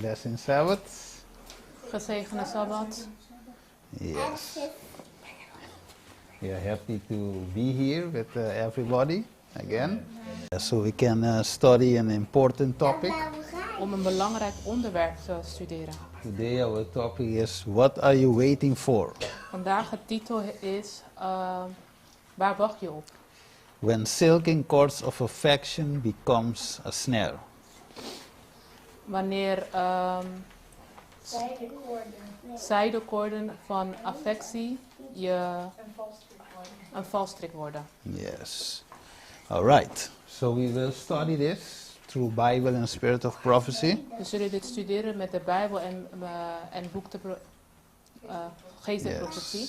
Blessing Sabbath. Gezegende Sabbat. Yes. We are happy to be here with everybody again. So we can study an important topic. Om een belangrijk onderwerp te studeren. Today our topic is, what are you waiting for? Vandaag de titel is, waar wacht je op? When silken cords of affection becomes a snare. Wanneer zijdelkoorden van affectie je een valstrik worden. Yes. All right. So we will study this through Bible and Spirit of Prophecy. We zullen dit studeren met de Bijbel en boek de geest en profetie.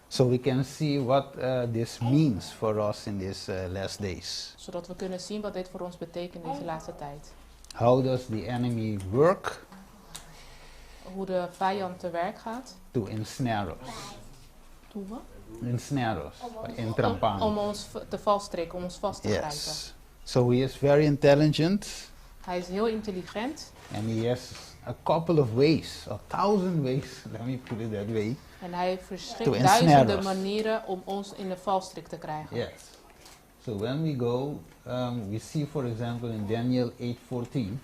So we can see what this means for us in these last days. Zodat we kunnen zien wat dit voor ons betekent in deze laatste tijd. How does the enemy work Hoe de vijand te werk gaat. to ensnare us? Hoe we? Ensnare us, entrampar. Om ons te valstrikken, om ons vast te grijpen. Yes. So he is very intelligent, Hij is heel intelligent. and he has a couple of ways, 1,000 ways, let me put it that way. En hij heeft To verschillende ensnare duizenden us. manieren om ons in de valstrik te krijgen. Yes. So when we go, we see, for example, in Daniel 8:14,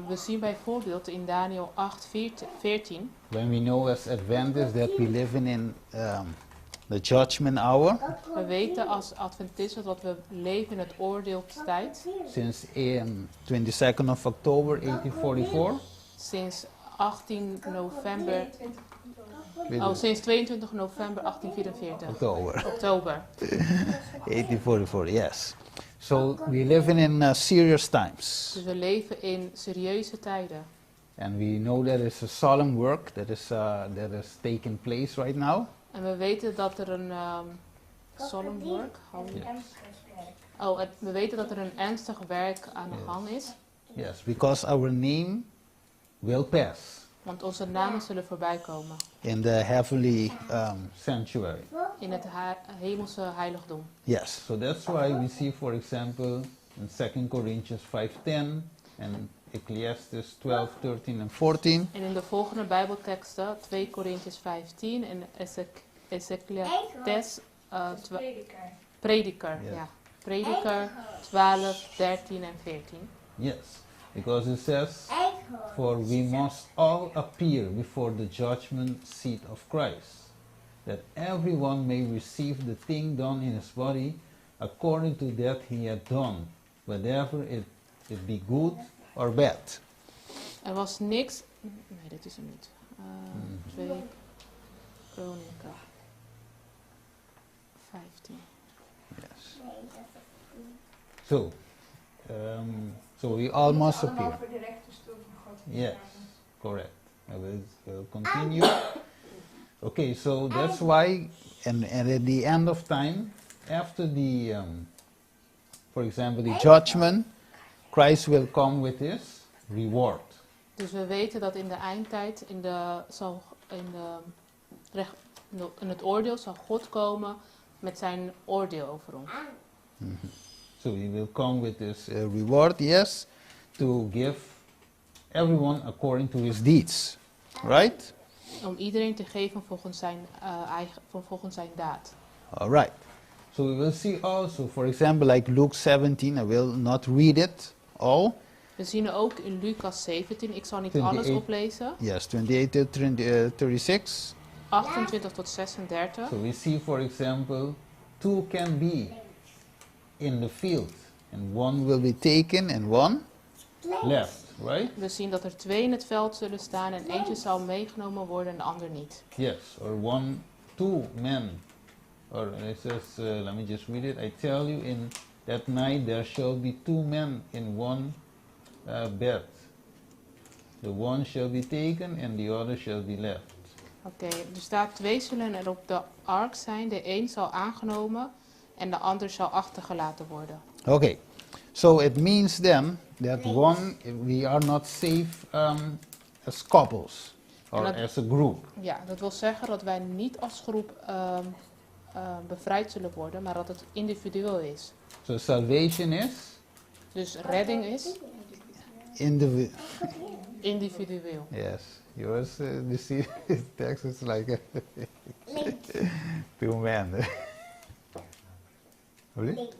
We zien bijvoorbeeld in Daniel 8:14, when we know as Adventists that we live in the judgment hour, we weten als Adventisten dat we leven in het oordeelstijd. since 22nd of October 1844. Sinds 18 november, sinds 22 november 1844. Oktober. 1844, yes. So we live in serious times. Dus we leven in serieuze tijden. And we know that it's a solemn work that is taking place right now. En we weten dat er een solemn work. We weten dat er een ernstig werk aan de gang is. Yes, because our name will pass Want onze namen zullen voorbij komen. in the heavenly sanctuary. In het hemelse heiligdom. Yes, so that's why we see, for example, in 2 Corinthians 5:10 and Ecclesiastes 12:13 and 14. En in de volgende Bijbelteksten, 2 Korintiërs 5:10 en Ecclesiastes Prediker. Yeah. Ja. Prediker 12, 13 en 14. Yes, because it says, for we must all appear before the judgment seat of Christ, that everyone may receive the thing done in his body according to that he had done, whether it be good or bad. Er was niks. Nee, dit is hem niet. 2 Kronieken 15. Yes. So we all must appear. Yes, correct. I will continue. Okay, so that's why, and at the end of time, after the, for example, the judgment, Christ will come with his reward. Dus we weten dat in de eindtijd, in het oordeel zal God komen met zijn oordeel over ons. Mm-hmm. So he will come with his reward, yes, to give everyone according to his deeds, right? Om iedereen te geven volgens zijn daad. All right. So we will see also, for example, like Luke 17, I will not read it all. We zien ook in Lucas 17, ik zal niet 28. alles oplezen. Yes, 28 to 36. 28 tot 36. So we see, for example, two can be in the field, and one will be taken and one left, right? We zien dat er 2 in het veld zullen staan en eentje zal meegenomen worden en de ander niet. Yes, or two men. Or it says, let me just read it. I tell you, in that night there shall be 2 men in one bed. The one shall be taken and the other shall be left. Oké, er staat 2 zullen er op de ark zijn, de een zal aangenomen en de ander zal achtergelaten worden. Okay, so it means then that we are not safe as couples or as a group. Ja, dat wil zeggen dat wij niet als groep bevrijd zullen worden, maar dat het individueel is. So salvation is? Dus redding is? Individueel. Yes. Yours, the text is like two men. Really?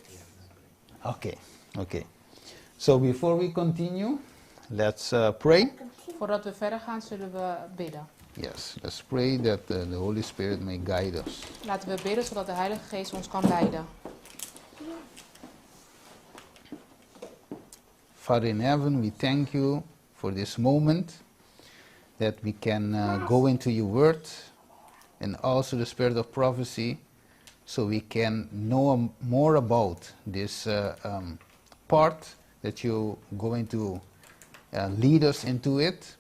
Okay. Okay. So before we continue, let's pray. Voordat we verder gaan, zullen we bidden. Yes, let's pray that the Holy Spirit may guide us. Laten we bidden zodat de Heilige Geest ons kan leiden. Father in heaven, we thank you for this moment that we can go into your word and also the spirit of prophecy so we can know more about this part that you're going to lead us into it,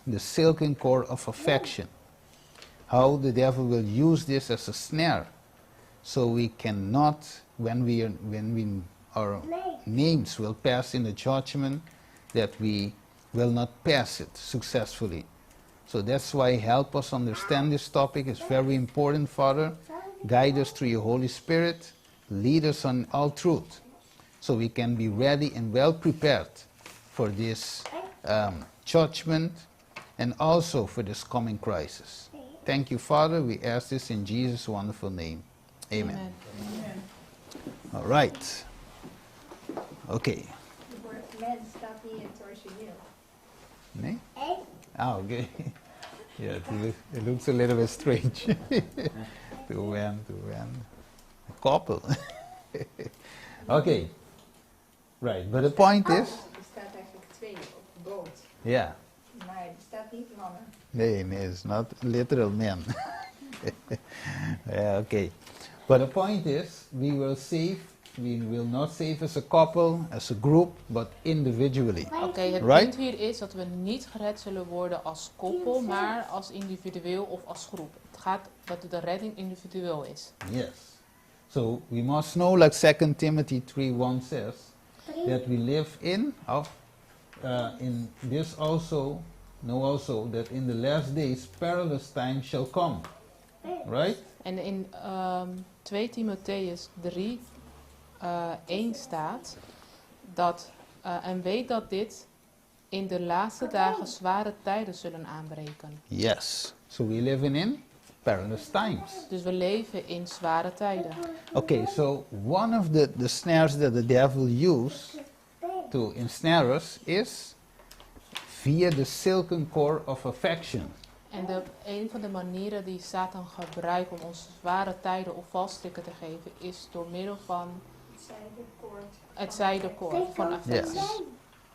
the silken cord of affection. How the devil will use this as a snare so we cannot, when our names will pass in the judgment, that we will not pass it successfully. So that's why help us understand this topic. It's very important, Father. Guide us through your Holy Spirit. Lead us on all truth so we can be ready and well prepared for this judgment and also for this coming crisis. Thank you, Father. We ask this in Jesus' wonderful name. Amen. Amen. All right. Okay. Het woord men staat niet in het origineel. Nee? Ah, okay. Yeah, it looks a little bit strange. To when. A couple. Okay. Right, but the point is... Er staat eigenlijk twee op de boot. Yeah. Maar er staat niet mannen. Nee, it's not literal men. Yeah, okay. But the point is, we will not save as a couple, as a group, but individually. Oké, het Right? punt hier is dat we niet gered zullen worden als koppel, maar als individueel of als groep. Het gaat dat de redding individueel is. Yes. So we must know, like 2 Timothy 3:1 says, that we live in this also, know also that in the last days perilous times shall come. Right? En in 2 Timotheus 3, 1 staat dat, en weet dat dit in de laatste dagen zware tijden zullen aanbreken. Yes. So we live in perilous times. Dus we leven in zware tijden. Okay, so one of the snares that the devil used to ensnare us is via the silken cord of affection. En een van de manieren die Satan gebruikt om ons zware tijden of valstrikken te geven, is door middel van het zijdekoord van affectie. Yes.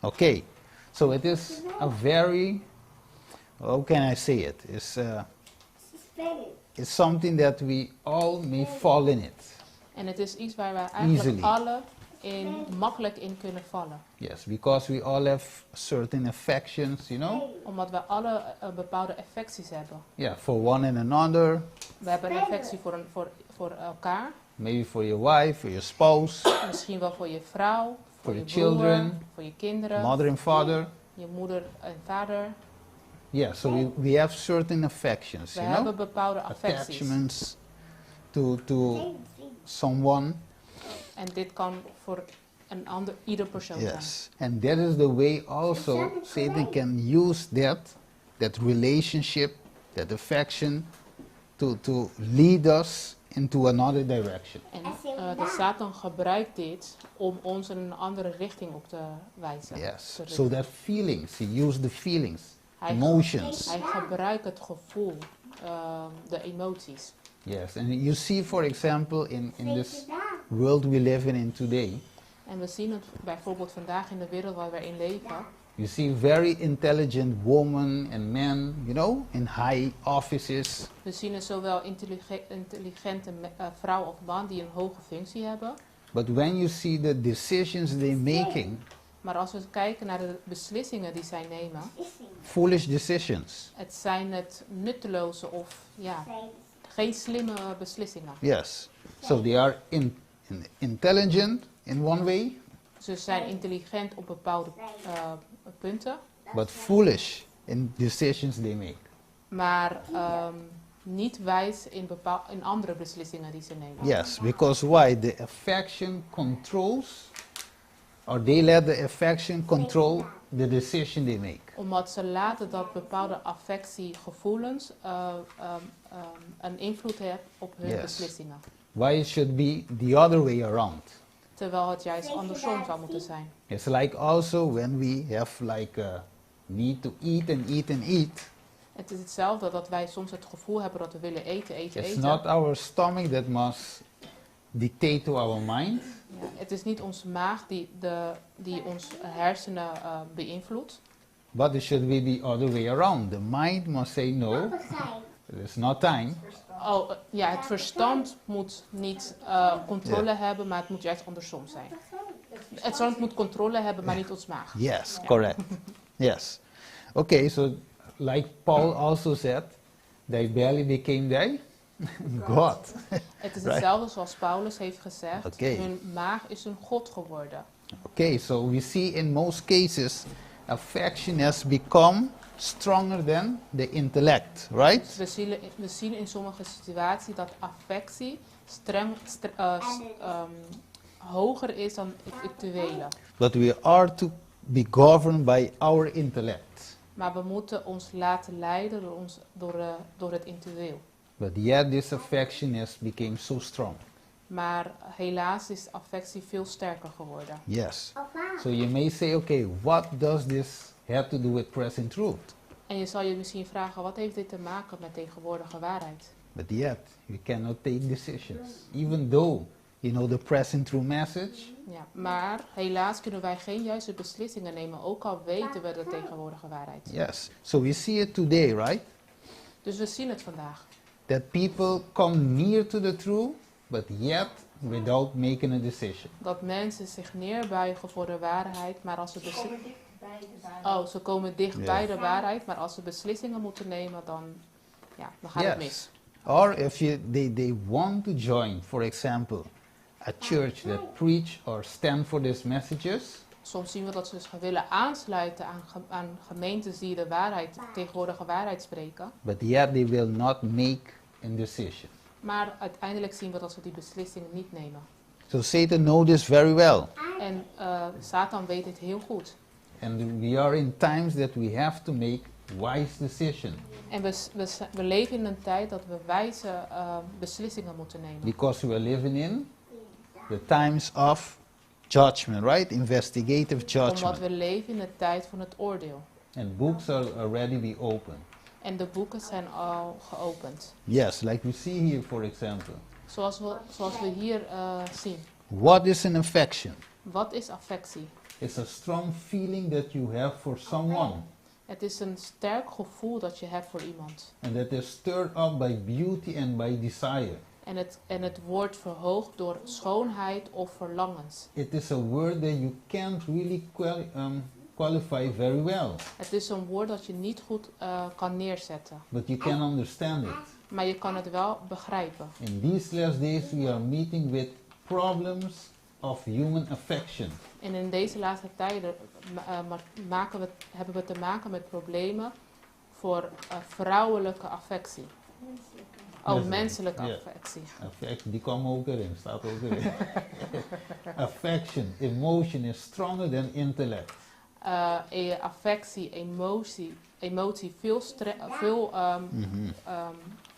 Okay, so it is a very, how can I say it? It's something that we all may fall in it. En het is iets waar wij eigenlijk Easily. alle makkelijk in kunnen vallen. Yes, because we all have certain affections, you know? Omdat we alle bepaalde affecties hebben. Yeah, for one and another, We hebben een affectie voor elkaar. maybe for your wife, for your spouse, Misschien wel voor je vrouw, voor je your broer, children, voor je kinderen, mother and father. je moeder en vader. Yeah, so we have certain affections, We you know? hebben bepaalde affecties. Attachments to someone. En dit kan voor ieder persoon zijn. Yes, and that is the way also Satan can use that relationship, that affection, to lead us into another direction. En de Satan gebruikt dit om ons in een andere richting op te wijzen. Yes, te so richten. that feelings, he used the feelings, Hij emotions. Hij gebruikt het gevoel, de emoties. Yes, and you see, for example, in this world we live in today, En we zien het bijvoorbeeld vandaag in de wereld waar we in leven. you see very intelligent women and men, you know, in high offices. We zien er zowel intelligente vrouw of man die een hoge functie hebben. But when you see the decisions they're making, Maar als we kijken naar de beslissingen die zij nemen, foolish decisions. het zijn het nutteloze of geen slimme beslissingen. Yes. So they are intelligent in one way, Ze zijn intelligent op bepaalde punten, but foolish in decisions they make. maar niet wijs in andere beslissingen die ze nemen. Yes, because why? The affection controls, or they let the affection control the decision they make. Omdat ze laten dat bepaalde affectiegevoelens een invloed hebben op hun Yes. beslissingen. Why it should be the other way around. Terwijl het juist andersom zou moeten zijn. It's like also when we have like a need to eat and eat and eat. Het is hetzelfde dat wij soms het gevoel hebben dat we willen eten. It's not our stomach that must dictate to our mind. Ja, het is niet onze maag die ons hersenen beïnvloedt. But it should be the other way around. The mind must say no, there's not time. Oh, ja, het verstand moet niet controle hebben, maar het moet juist andersom zijn. Het verstand moet controle hebben, maar niet ons maag. Yes, Ja. correct. Yes. Okay, so like Paul also said, thy belly became thy God. Het is Right. hetzelfde zoals Paulus heeft gezegd. Oké. Hun maag is een God geworden. Okay, so we see in most cases affection has become stronger than the intellect, right? We zien in sommige situaties dat affectie hoger is dan het intellectuele. But we are to be governed by our intellect. Maar we moeten ons laten leiden door het intellectueel. But yet this affection has become so strong. Maar helaas is affectie veel sterker geworden. Yes. So you may say, okay, what does this have to do with present truth? En je zal je misschien vragen, wat heeft dit te maken met tegenwoordige waarheid? But yet, we cannot take decisions. Even though, you know, the present true message, Ja, maar helaas kunnen wij geen juiste beslissingen nemen, ook al weten we de tegenwoordige waarheid. yes. So we see it today, right? Dus we zien het vandaag. That people come near to the truth, but yet without making a decision. Dat mensen zich neerbuigen voor de waarheid, maar als ze Komen dicht bij de waarheid. ze komen dicht Ja. bij de waarheid, maar als ze beslissingen moeten nemen, dan gaat het mis. Or if they want to join, for example, a church that preach or stand for these messages, Soms zien we dat ze zich willen aansluiten aan gemeentes die de waarheid, tegenwoordige waarheid spreken. but yet they will not make a decision. Maar uiteindelijk zien we dat ze die beslissingen niet nemen. So Satan knows this very well. En Satan weet dit heel goed. And we are in times that we have to make wise decisions. En we leven in een tijd dat we wijze beslissingen moeten nemen. Because we are living in the times of judgment, right? Investigative Omdat judgment. we leven in de tijd van het oordeel. And books are already be open. En de boeken zijn al geopend. Yes, like we see here, for example. Zoals we hier zien. What is an affection? Wat is affectie? It's a strong feeling that you have for someone. Het is een sterk gevoel dat je hebt voor iemand. And that is stirred up by beauty and by desire. En het wordt verhoogd door schoonheid of verlangens. It is a word that you can't really qualify very well. Het is een woord dat je niet goed kan neerzetten. But you can understand it. Maar je kan het wel begrijpen. In these last days we are meeting with problems of human affection. En in deze laatste tijden hebben we te maken met problemen voor vrouwelijke affectie. Menselijke Ja. affectie. Affection, die kwam ook erin, staat ook erin. Affection, emotion is stronger than intellect. Affectie, emotie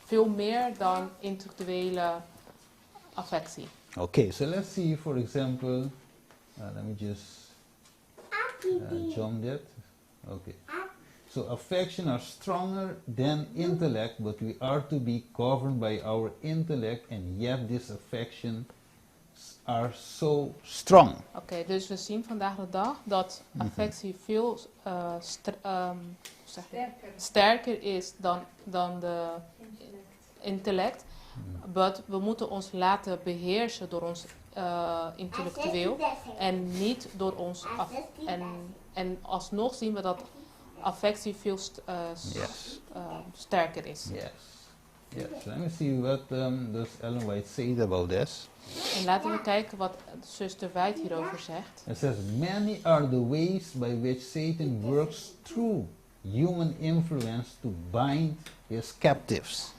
veel meer dan intellectuele affectie. Okay, so let's see, for example, let me just jump that. Okay. So affection are stronger than intellect, but we are to be governed by our intellect, and yet this affection are so strong. Oké, dus we zien vandaag de dag dat affectie veel sterker is dan de intellect. But we moeten ons laten beheersen door ons intellectueel en niet door ons en alsnog zien we dat affectie veel sterker is. Yes. Yes. Let me see what does Ellen White say about this. En laten we kijken wat zuster White hierover zegt. It says, many are the ways by which Satan works through human influence to bind his captives.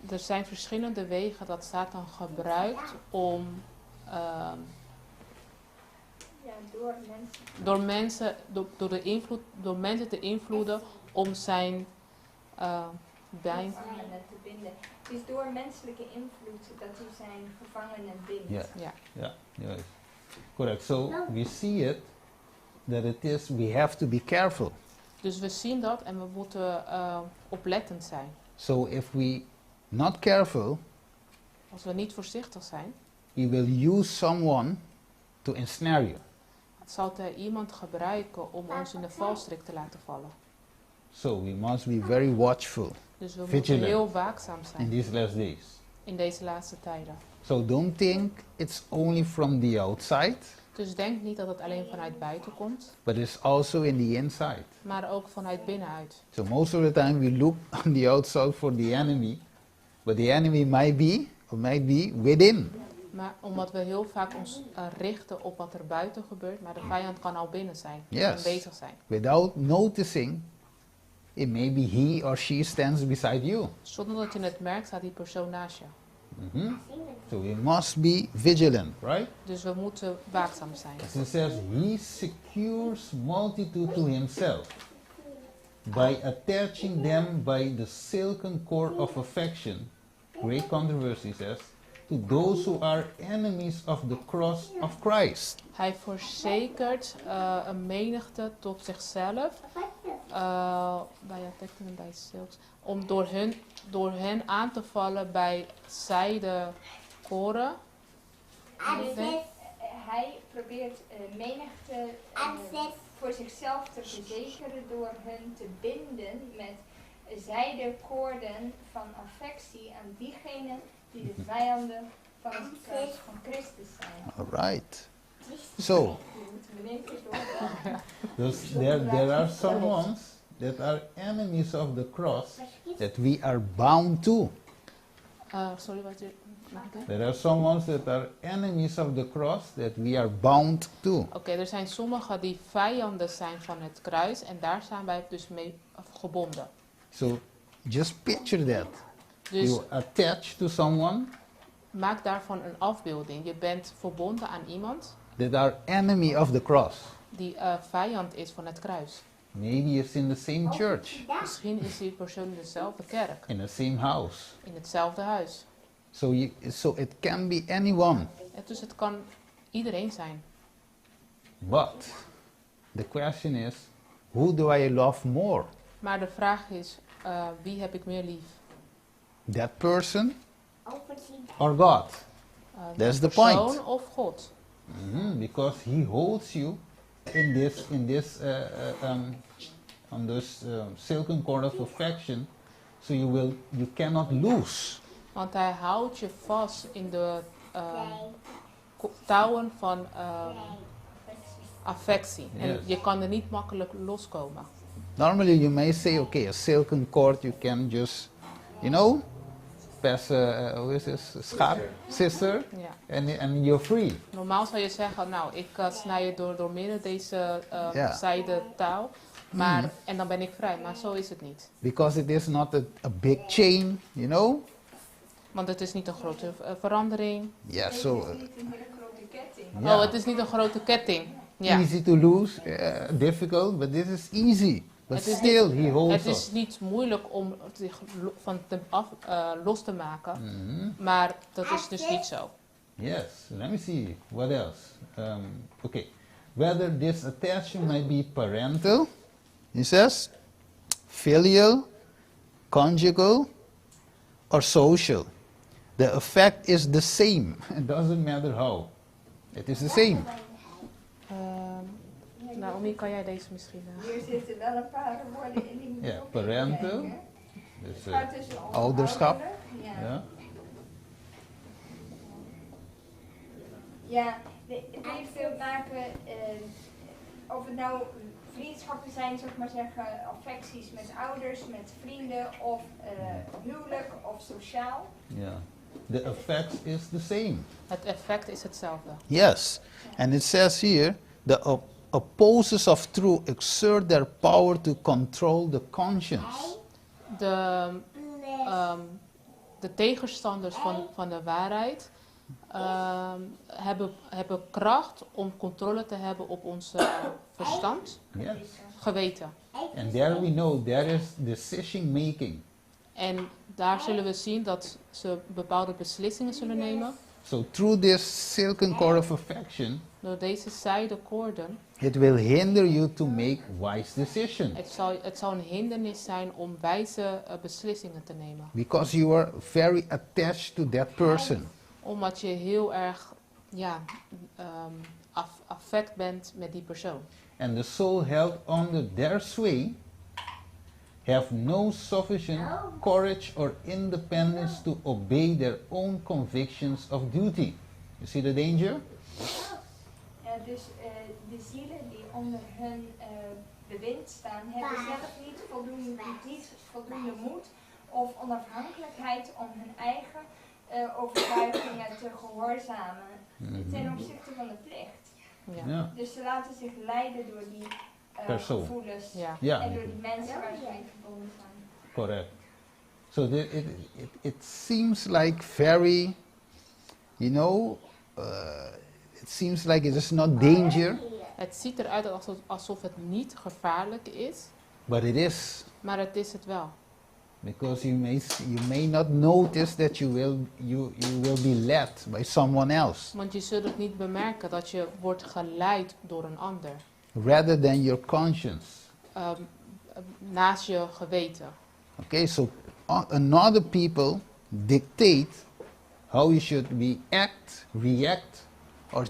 Er zijn verschillende wegen dat Satan gebruikt om door mensen. Door mensen te invloeden om zijn bij. Gevangenen te binden. Het is door menselijke invloed dat hij zijn gevangenen bindt. Yeah. Ja. Yeah, yes. Correct. So we see it that it is, we have to be careful. Dus we zien dat en we moeten oplettend zijn. So if we not careful, Als we niet voorzichtig zijn, he will use someone to ensnare you. zal hij iemand gebruiken om ons in de valstrik te laten vallen. So we must be very watchful Dus we Vigilant. moeten heel waakzaam in zijn these last days. in deze laatste tijden. So don't think it's only from the outside, Dus denk niet dat het alleen vanuit buiten komt, but it's also in the inside. maar ook vanuit binnenuit. So most of the time we look on the outside for the enemy, but the enemy might be within. Maar omdat we heel vaak ons richten op wat er buiten gebeurt, maar de vijand kan al binnen zijn, Yes. aanwezig zijn. Without noticing, it may be he or she stands beside you. Zonder dat je het merkt, staat die persoon naast je. Mhm. So we must be vigilant, right? Dus we moeten waakzaam zijn. As it says, he secures multitude to himself by attaching them by the silken cord of affection, great controversy says, to those who are enemies of the cross of Christ. Hij verzekert een menigte tot zichzelf, bij attacking en bij silks, om door hen aan te vallen bij zijde koren. Hij probeert menigte voor zichzelf te verzekeren door hun te binden met zijdekoorden van affectie aan diegenen die de vijanden van het kruis van Christus zijn. All right. So, there are some ones that are enemies of the cross that we are bound to. Sorry, wat je... mag ik doen? There are some ones that are enemies of the cross that we are bound to. Oké, er zijn sommigen die vijanden zijn van het kruis en daar zijn wij dus mee gebonden. So just picture that. Dus You attach to someone maak daarvan een afbeelding. Je bent verbonden aan iemand that are enemy of the cross. die vijand is van het kruis. Maybe it's in the same church, Misschien is die persoon in dezelfde kerk, in the same house. in hetzelfde huis. So it can be anyone. Dus het kan iedereen zijn. But the question is, who do I love more? Maar de vraag is, wie heb ik meer lief? That person or God? That's the persoon point. of God? Because he holds you in this on this silken cord of affection, so you cannot lose. Want hij houdt je vast in de touwen van affectie. En Yes. je kan er niet makkelijk loskomen. Normally you may say, okay, a silken cord you can just, pass who is this, schaar, sister, Ja. and you're free. Normaal zou je zeggen, nou, ik snij je door midden deze Ja. zijde touw. Maar, en dan ben ik vrij, maar zo is het niet. Because it is not a big chain, Want het is niet een grote verandering. Yeah, so Het is niet een hele grote ketting. yeah. Oh, het is niet een grote ketting. Ja. Easy to lose, difficult, but this is easy. But Het is still, he holds Het us. is niet moeilijk om zich los te maken, Mhm. maar dat is dus niet zo. Yes, let me see, what else? Okay, whether this attachment might be parental, he says, filial, conjugal, or social. The effect is the same. It doesn't matter how. It is the same. Naomi, kan jij deze misschien... Hier zitten wel een paar woorden in die moet je Ja, ook parental. even kijken. Dus, Het gaat tussen ouderschap. ouderlijk, ja. Ja, het heeft veel te maken, of het nou vriendschappen zijn, zeg maar zeggen, affecties met ouders, met vrienden, of huwelijk, of sociaal. Yeah. The effect is the same. Het effect is hetzelfde. Yes. And it says here, the opposers of truth exert their power to control the conscience. De tegenstanders van de waarheid hebben kracht om controle te hebben op ons verstand, Yes. geweten. And there we know there is decision making. En daar zullen we zien dat ze bepaalde beslissingen zullen nemen. So through this silken cord of affection, Door deze zijden koorden, it will hinder you to make wise decisions. het zal een hindernis zijn om wijze beslissingen te nemen. Because you are very attached to that person. Omdat je heel erg affect bent met die persoon. And the soul held under their sway have no sufficient courage or independence to obey their own convictions of duty. You see the danger? Dus de zielen die onder hun bewind staan, hebben zelf niet voldoende moed of onafhankelijkheid om hun eigen overtuigingen te gehoorzamen ten opzichte van de plicht. Ja. Yeah. Dus ze laten zich leiden door die Persoon. gevoelens Ja. Yeah. en door die mensen waar ze mee verbonden zijn. Correct. So it seems like very, you know, it seems like it is not danger, Het ziet eruit alsof het niet gevaarlijk is, but it is. maar het is het wel. Because you may not notice that you will be led by someone else Want je zult het niet bemerken dat je wordt geleid door een ander. rather than your conscience. Naast je geweten. Okay, so another people dictate how you should be act, react, or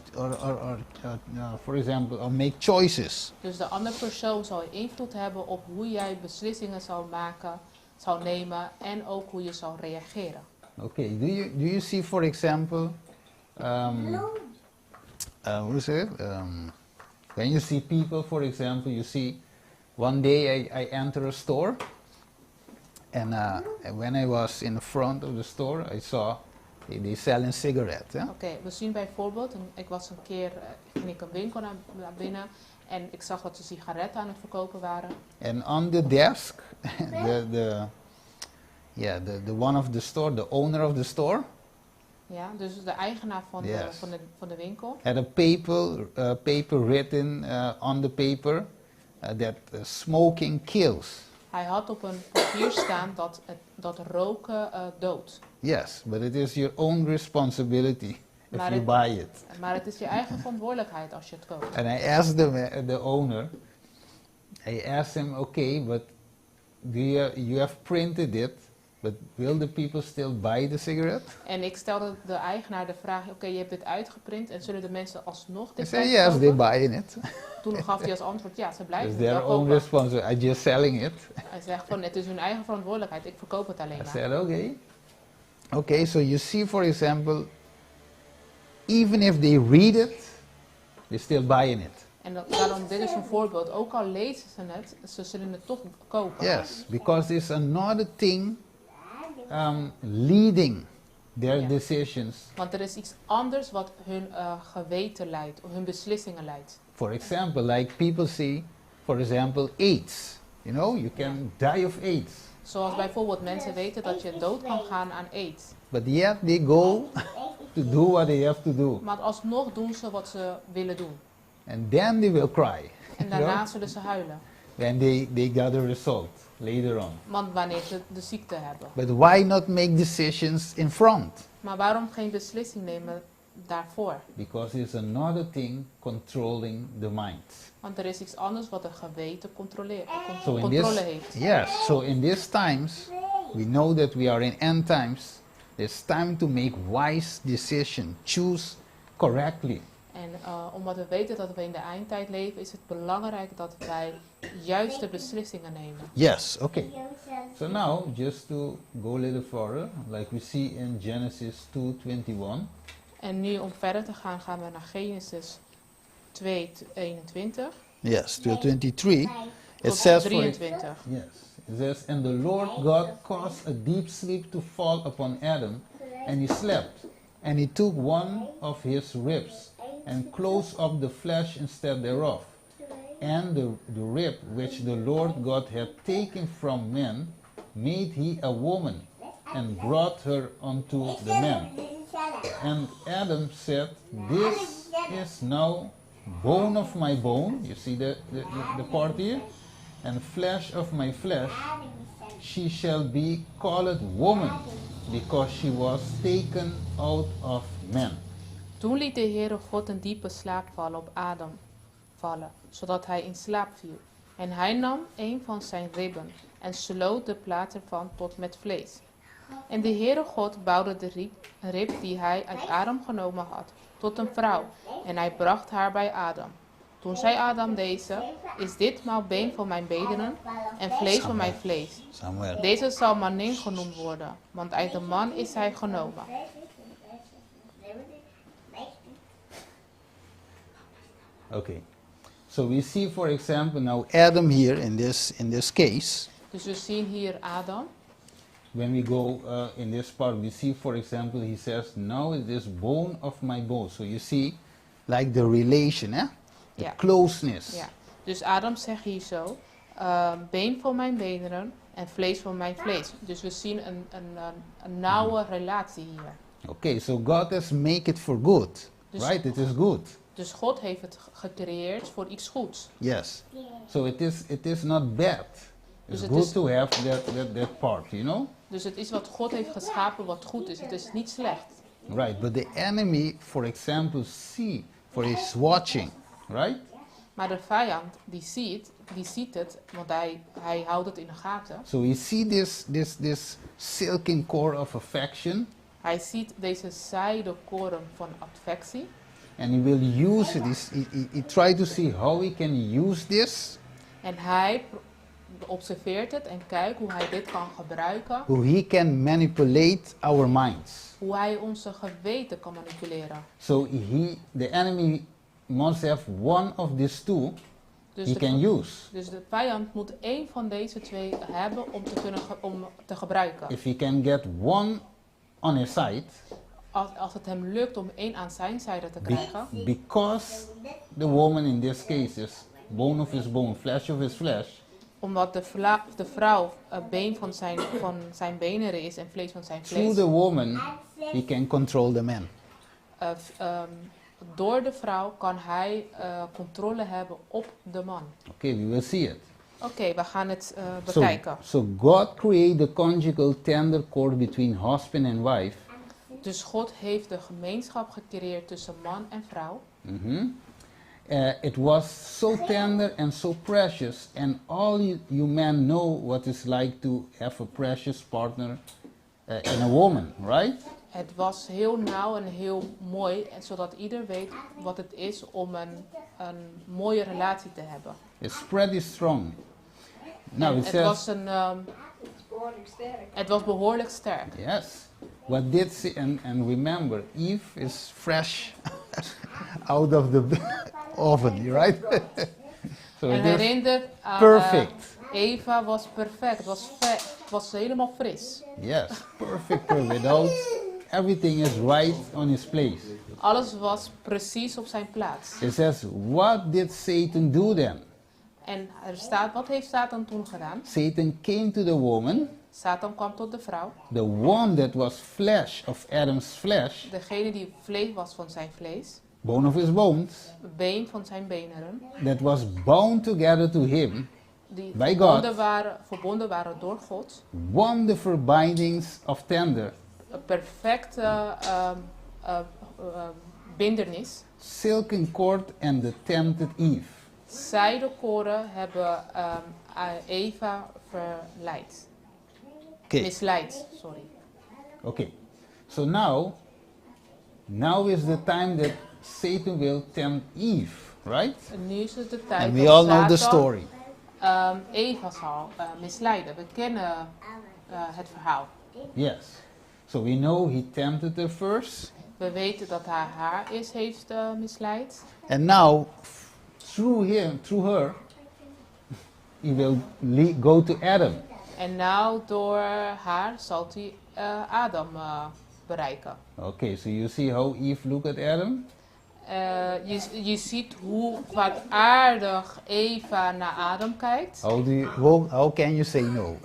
for example, or make choices. Dus de andere persoon zal invloed hebben op hoe jij beslissingen zal maken, zal nemen en ook hoe je zal reageren. Okay, do you see, for example, what is it? When you see people, for example, you see, one day I enter a store, and when I was in the front of the store, I saw they selling cigarettes. Yeah? Oké, we zien bijvoorbeeld, ik was een keer, ging ik een winkel naar binnen en ik zag dat ze sigaretten aan het verkopen waren. And on the desk, the one of the store, the owner of the store, Ja, dus de eigenaar van, Yes. van de winkel had a paper written on the paper that smoking kills. hij had op een papier staan dat roken doodt. Yes, but it is your own responsibility if Maar you buy it. Maar het is je eigen verantwoordelijkheid als je het koopt. And I asked the owner, I asked him, okay, but you have printed it, but will the people still buy the cigarette? En ik stelde de eigenaar de vraag, oké, je hebt dit uitgeprint en zullen de mensen alsnog He dit said, yes, they're kopen? buying it. Toen gaf hij als antwoord, ja, ze blijven It's het wel their own kopen. responsibility. I'm just selling it. Hij zegt van, het is hun eigen verantwoordelijkheid, ik verkoop het alleen I maar. said, okay. Okay, so you see, for example, even if they read it, they're still buying it. En daarom, dit is een voorbeeld, ook al lezen ze het, ze zullen het toch kopen. Yes, because it's another thing leading their Ja. decisions. Want er is iets anders wat hun geweten leidt, hun beslissingen leidt. For example, like people say, for example, AIDS. You know, you can die of AIDS. Zoals bijvoorbeeld mensen weten dat je dood kan gaan aan AIDS. But yet they go to do what they have to do. Maar alsnog doen ze wat ze willen doen. And then they will cry. En daarna zullen ze huilen. When they got the result later on. Want wanneer ze de ziekte hebben. But why not make decisions in front? Maar waarom geen beslissing nemen daarvoor? Because it's another thing controlling the mind. Want er is iets anders wat een geweten controle heeft. Yes, so in these times, we know that we are in end times. It's time to make wise decisions. Choose correctly. En omdat we weten dat we in de eindtijd leven, is het belangrijk dat wij juiste beslissingen nemen. Yes, okay. So now, just to go a little further, like we see in Genesis 2:21. En nu om verder te gaan, gaan we naar Genesis 2:21 Yes, 2:23. It tot says, 23. yes, it says, and the Lord God caused a deep sleep to fall upon Adam, and he slept. And he took one of his ribs, and closed up the flesh instead thereof. And the rib which the Lord God had taken from man, made he a woman, and brought her unto the man. And Adam said, this is now bone of my bone. You see the part here? And flesh of my flesh. She shall be called woman, because she was taken out of man. Toen liet de Heere God een diepe slaap vallen op Adam vallen, zodat hij in slaap viel. En hij nam een van zijn ribben en sloot de plaats ervan tot met vlees. En de Heere God bouwde de rib die hij uit Adam genomen had, tot een vrouw, en hij bracht haar bij Adam. Toen zei Adam deze, is ditmaal been van mijn bedenen en vlees van mijn vlees. Samuel. Deze zal manin genoemd worden, want uit de man is hij genomen. Okay. So we see, for example, now Adam here in this case. Dus we zien hier Adam. When we go in this part, we see, for example, he says, now it is bone of my bone. So you see, like the relation, the Ja. closeness. Ja. Dus Adam zegt hier zo, been van mijn benen en vlees van mijn vlees. Dus we zien een nauwe relatie hier. Okay, so God has made it for good, Dus- right? It is good. Dus God heeft het gecreëerd voor iets goeds. Yes. So it is not bad. It's Dus het good is- to have that part, you know? Dus het is wat God heeft geschapen wat goed is. Het is niet slecht. Right. But the enemy, for example, is watching, right? Maar de vijand die ziet het, want hij houdt het in de gaten. So we see this silken core of affection, Hij ziet deze zijde koren van affectie. and he will use it. He try to see how he can use this, En hij observeert het en kijkt hoe hij dit kan gebruiken. how he can manipulate our minds. Hoe hij onze geweten kan manipuleren. So the enemy must have one of these two Dus he can use. Dus de vijand moet één van deze twee hebben om te gebruiken. If he can get one on his side, Als het hem lukt om één aan zijn zijde te krijgen. because the woman in this case is bone of his bone, flesh of his flesh, Omdat de vrouw been van zijn benen is en vlees van zijn through vlees. the woman he can control the man. Door de vrouw kan hij controle hebben op de man. Okay, we will see it. Oké, we gaan het So, bekijken. so God created the conjugal tender cord between husband and wife. Dus God heeft de gemeenschap gecreëerd tussen man en vrouw. It was so tender and so precious, and all you men know what it's like to have a precious partner in a woman, right? Het was heel nauw en heel mooi, en zodat ieder weet wat het is om een mooie relatie te hebben. It's pretty strong. Now En it het says, was Behoorlijk sterk. het was behoorlijk sterk. yes. What did see, and remember, Eve is fresh out of the oven, right? So En it is herinner aan perfect. Eva was perfect, was helemaal fris. Yes, perfect. Without everything is right on its place. Alles was precies op zijn plaats. It says, what did Satan do then? En er staat, wat heeft Satan toen gedaan? Satan came to the woman, Satan kwam tot de vrouw, the one that was flesh of Adam's flesh, degene die vlees was van zijn vlees, bone of his bones, been van zijn benen, that was bound together to him, die By God. verbonden waren door God. wonderful bindings of tender, Een perfecte bindenis. silken cord and the tempted Eve. Zijdekoren hebben Eva verleid. Okay, Misleid, sorry. okay. So now is the time that Satan will tempt Eve, right? En nu is het de tijd And we dat all know the Satan, story. Eva zal misleiden. We kennen het verhaal. Yes. So we know he tempted her first, We weten dat hij haar eerst heeft misleid. and now through her, he will go to Adam. En nou door haar zal hij Adam bereiken. Okay, so you see how Eve looked at Adam? Je ziet hoe kwaadaardig Eva naar Adam kijkt. How can you say no?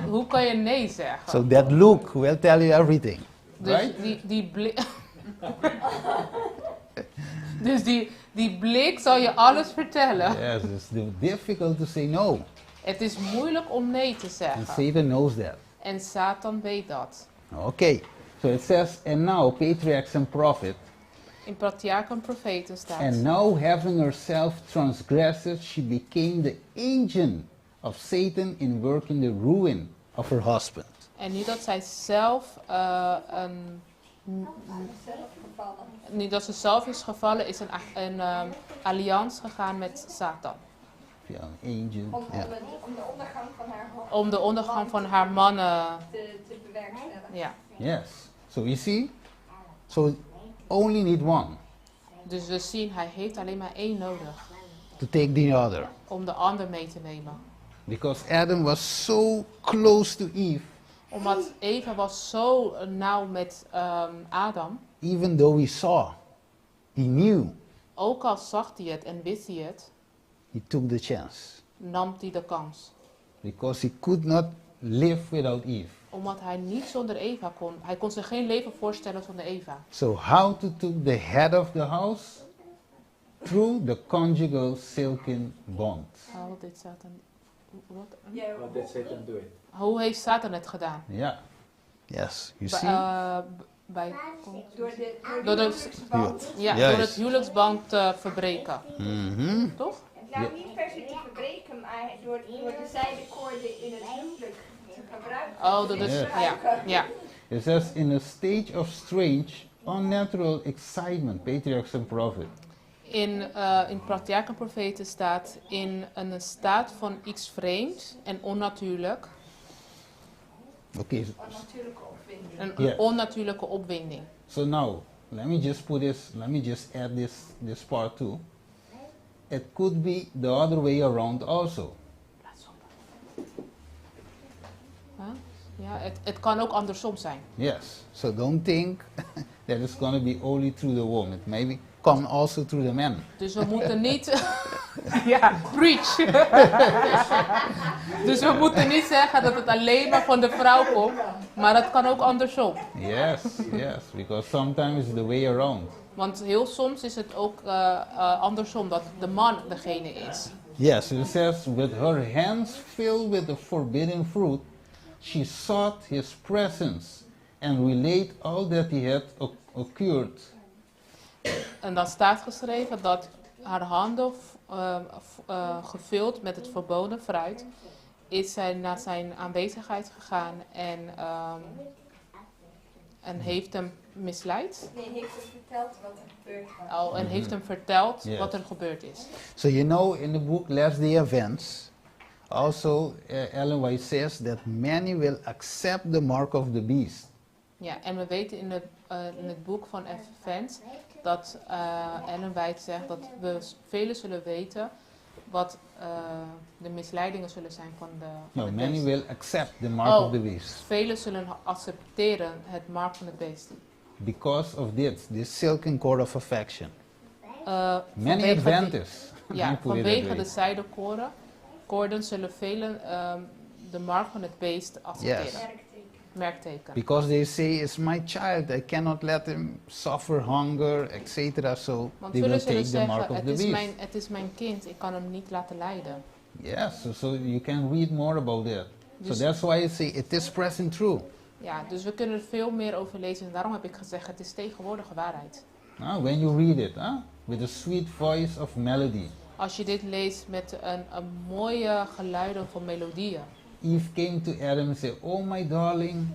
Hoe kan je nee zeggen? So that look will tell you everything. Dus right? die blik... dus die blik zal je alles vertellen. Yes, it's difficult to say no. Het is moeilijk om nee te And zeggen. Satan knows that. En Satan weet dat. Okay, so it says, and now patriarchs and prophet, In Patriarchen en Profeten staat. and now having herself transgressed, she became the agent of Satan in working the ruin of her husband. En nu dat zij zelf Zelf gevallen. nu dat ze zelf is gevallen, is een alliantie gegaan met Satan. Yeah, agent. Om Yeah. de ondergang van haar hoofd Om de ondergang van haar mannen. te bewerkstelligen. Ja. Yes. So you see, so only need one Dus we zien, hij heeft alleen maar één nodig. to take the other, Om de ander mee te nemen. because Adam was so close to Eve. Omdat Eva was zo nauw met Adam. Even though he saw, he knew, Ook al zag hij het en wist hij het, he took the chance, nam hij de kans. because he could not live without Eve. Omdat hij niet zonder Eva kon. Hij kon zich geen leven voorstellen zonder Eva. So how to take the head of the house? Through the conjugal silken bond. Oh, dit Satan. Wat? What did Satan do it? Hoe heeft Satan het gedaan? Yeah. Yes, you Bij, see? bij, Door Door de de- huwelijksband. ja, Juist. door het huwelijksband te verbreken. Mhm. Toch? Nou, niet per se te verbreken, maar door de zijdekoorden in het huwelijk te gebruiken. Oh, door de, Ja. ja. It says, in a stage of strange, unnatural excitement, patriarchs and prophet. In Patriarchen en Profeten staat in een staat van iets vreemds en onnatuurlijk. Okay, Natuurlijke opwinding. Een Yeah. onnatuurlijke opwinding. so now, let me just add this part too. It could be the other way around also. Huh? Ja, het kan ook andersom zijn. Yes, so don't think that it's going to be only through the woman. It maybe come also through the man. Dus we moeten niet... ja, preach. Dus we moeten niet zeggen dat het alleen maar van de vrouw komt. Maar het kan ook andersom. Yes, yes, because sometimes it's the way around. Want heel soms is het ook andersom, dat de man degene is. Yes, it says, with her hands filled with the forbidden fruit, she sought his presence and relayed all that he had occurred. En dan staat geschreven dat haar handen gevuld met het verboden fruit, is zij naar zijn aanwezigheid gegaan en heeft hem misleid. Nee, heeft hem verteld wat er gebeurd was. Oh, en heeft hem verteld Yes. wat er gebeurd is. So you know, in the book Last Day Events, also Ellen White says that many will accept the mark of the beast. Ja, en we weten in het boek van Events dat Ellen White zegt dat velen zullen weten wat de misleidingen zullen zijn van No, het many beest. will accept the mark Oh. of the beast. Velen zullen accepteren het mark van het beest. Because of this silken cord of affection. Many Many Adventists. Ja, Let me put it vanwege that de way. zijdekoorden zullen velen de mark van het beest accepteren. Yes. Merkteken. Merkteken. Because they say, it's my child, I cannot let him suffer hunger, etc. So Want they will velen zullen take the mark zeggen, of the beast. het is mijn kind, ik kan hem niet laten lijden. Yes, so you can read more about that. So Dus- that's why I say it is present true. Ja, dus we kunnen er veel meer over lezen en daarom heb ik gezegd, het is tegenwoordige waarheid. When you read it, with a sweet voice of melody. Als je dit leest met een mooie geluiden van melodieën. Eve came to Adam and said, oh my darling,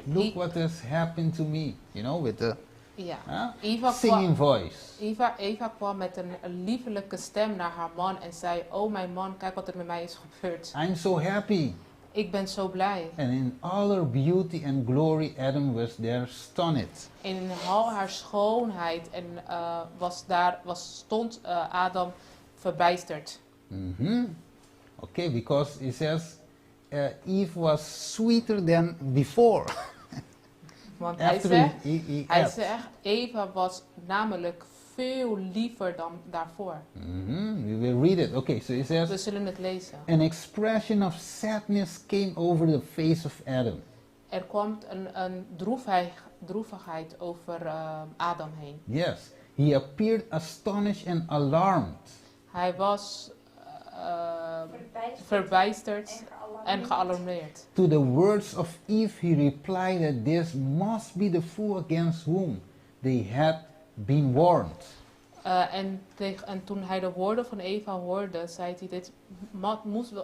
look He- what has happened to me. You know, with the Ja. singing voice. Eva kwam met een liefelijke stem naar haar man en zei, oh mijn man, kijk wat er met mij is gebeurd. I'm so happy. Ik ben zo blij. And in all her beauty and glory, Adam was there stunned. En in al haar schoonheid stond Adam verbijsterd. Okay, because it says Eve was sweeter than before. Want hij After zegt, he hij ate. zegt, Eva was namelijk veel liever dan daarvoor. We will read it. Okay, so it says, We zullen het lezen. an expression of sadness came over the face of Adam. er kwam een droevigheid over Adam heen. Yes. He appeared astonished and alarmed. Hij was verbijsterd en gealarmeerd. To the words of Eve, he replied that this must be the fool against whom they had been warned. En toen hij de woorden van Eva hoorde, zei hij: dit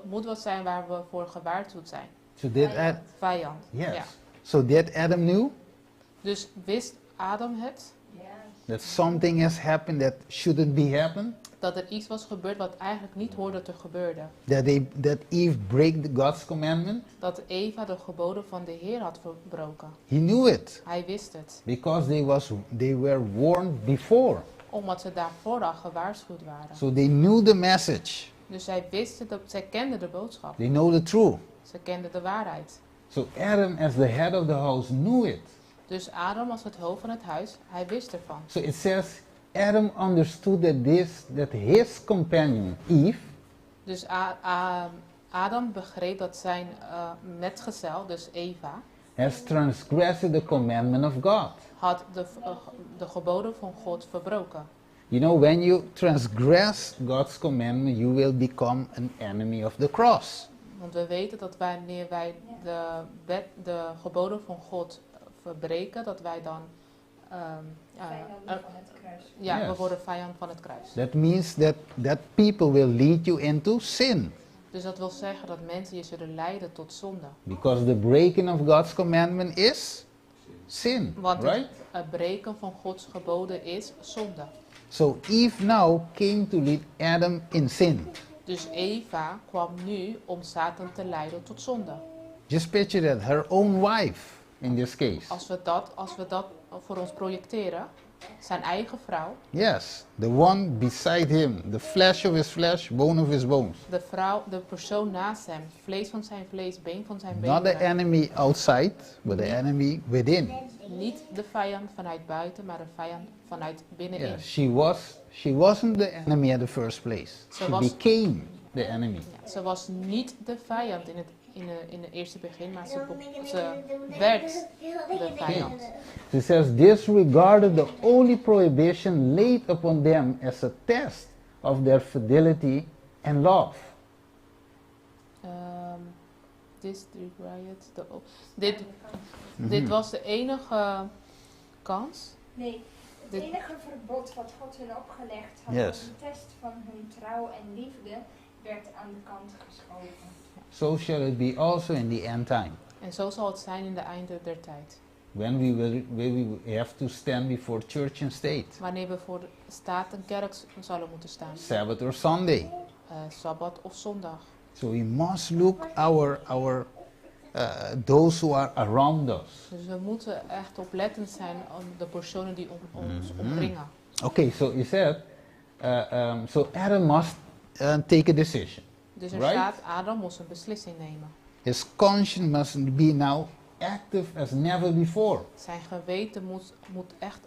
moet wat zijn waar we voor gewaarschuwd zijn. So did Vijand. yes. Ja. So did Adam knew Dus wist Adam het? that something has happened that shouldn't be happened? Dat er iets was gebeurd wat eigenlijk niet hoorde te gebeuren. That Eve break God's commandment? Dat Eva de geboden van de Heer had verbroken. He knew it Hij wist het. because they were warned before. Omdat ze daarvoor al gewaarschuwd waren. So they knew the message. Dus zij kenden de boodschap. They know the truth. Ze kenden de waarheid. So Adam, as the head of the house, knew it. Dus Adam als het hoofd van het huis, hij wist ervan. So it says Adam understood that his companion Eve Dus Adam begreep dat zijn metgezel, dus Eva, has transgressed the commandment of God. had de geboden van God verbroken. You know, when you transgress God's commandment, you will become an enemy of the cross. Want we weten dat wanneer wij de geboden van God verbreken, dat wij dan Vijanden van het kruis. we Yes. worden vijand van het kruis. That means that people will lead you into sin. Dus dat wil zeggen dat mensen je zullen leiden tot zonde. Because the breaking of God's commandment is sin, Want right? het breken van Gods geboden is zonde. So Eve now came to lead Adam in sin. Dus Eva kwam nu om Satan te leiden tot zonde. Just picture that, her own wife in this case. Als we dat voor ons projecteren, zijn eigen vrouw, Yes, the one beside him, the flesh of his flesh, bone of his bones. de persoon naast hem, vlees van zijn vlees, been van zijn Not the been. enemy outside, but the enemy within. Niet de vijand vanuit buiten, maar de vijand vanuit binnenin. Yes, she wasn't the enemy at the first place. She was- became the enemy. Ja, ze was niet de vijand in het eerste begin, maar ze werd de vijand. She says, disregarded the only prohibition laid upon them as a test of their fidelity and love. Dit was de enige kans. Nee, het Dit- enige verbod wat God hun opgelegd had, Yes. een test van hun trouw en liefde, werd aan de kant geschoven. So shall it be also in the end time, En zo zal het zijn in de einde der tijd. when we have to stand before church and state, Wanneer we voor de staat en kerk zullen moeten staan. Sabbath or Sunday. Sabbat of zondag. So we must look those who are around us. Dus we moeten echt oplettend zijn op de personen die ons omringen. Okay, so he said, so Adam must take a decision. Dus er Right. staat, Adam moest een beslissing nemen. His conscience must be now active as never before. Zijn geweten moet echt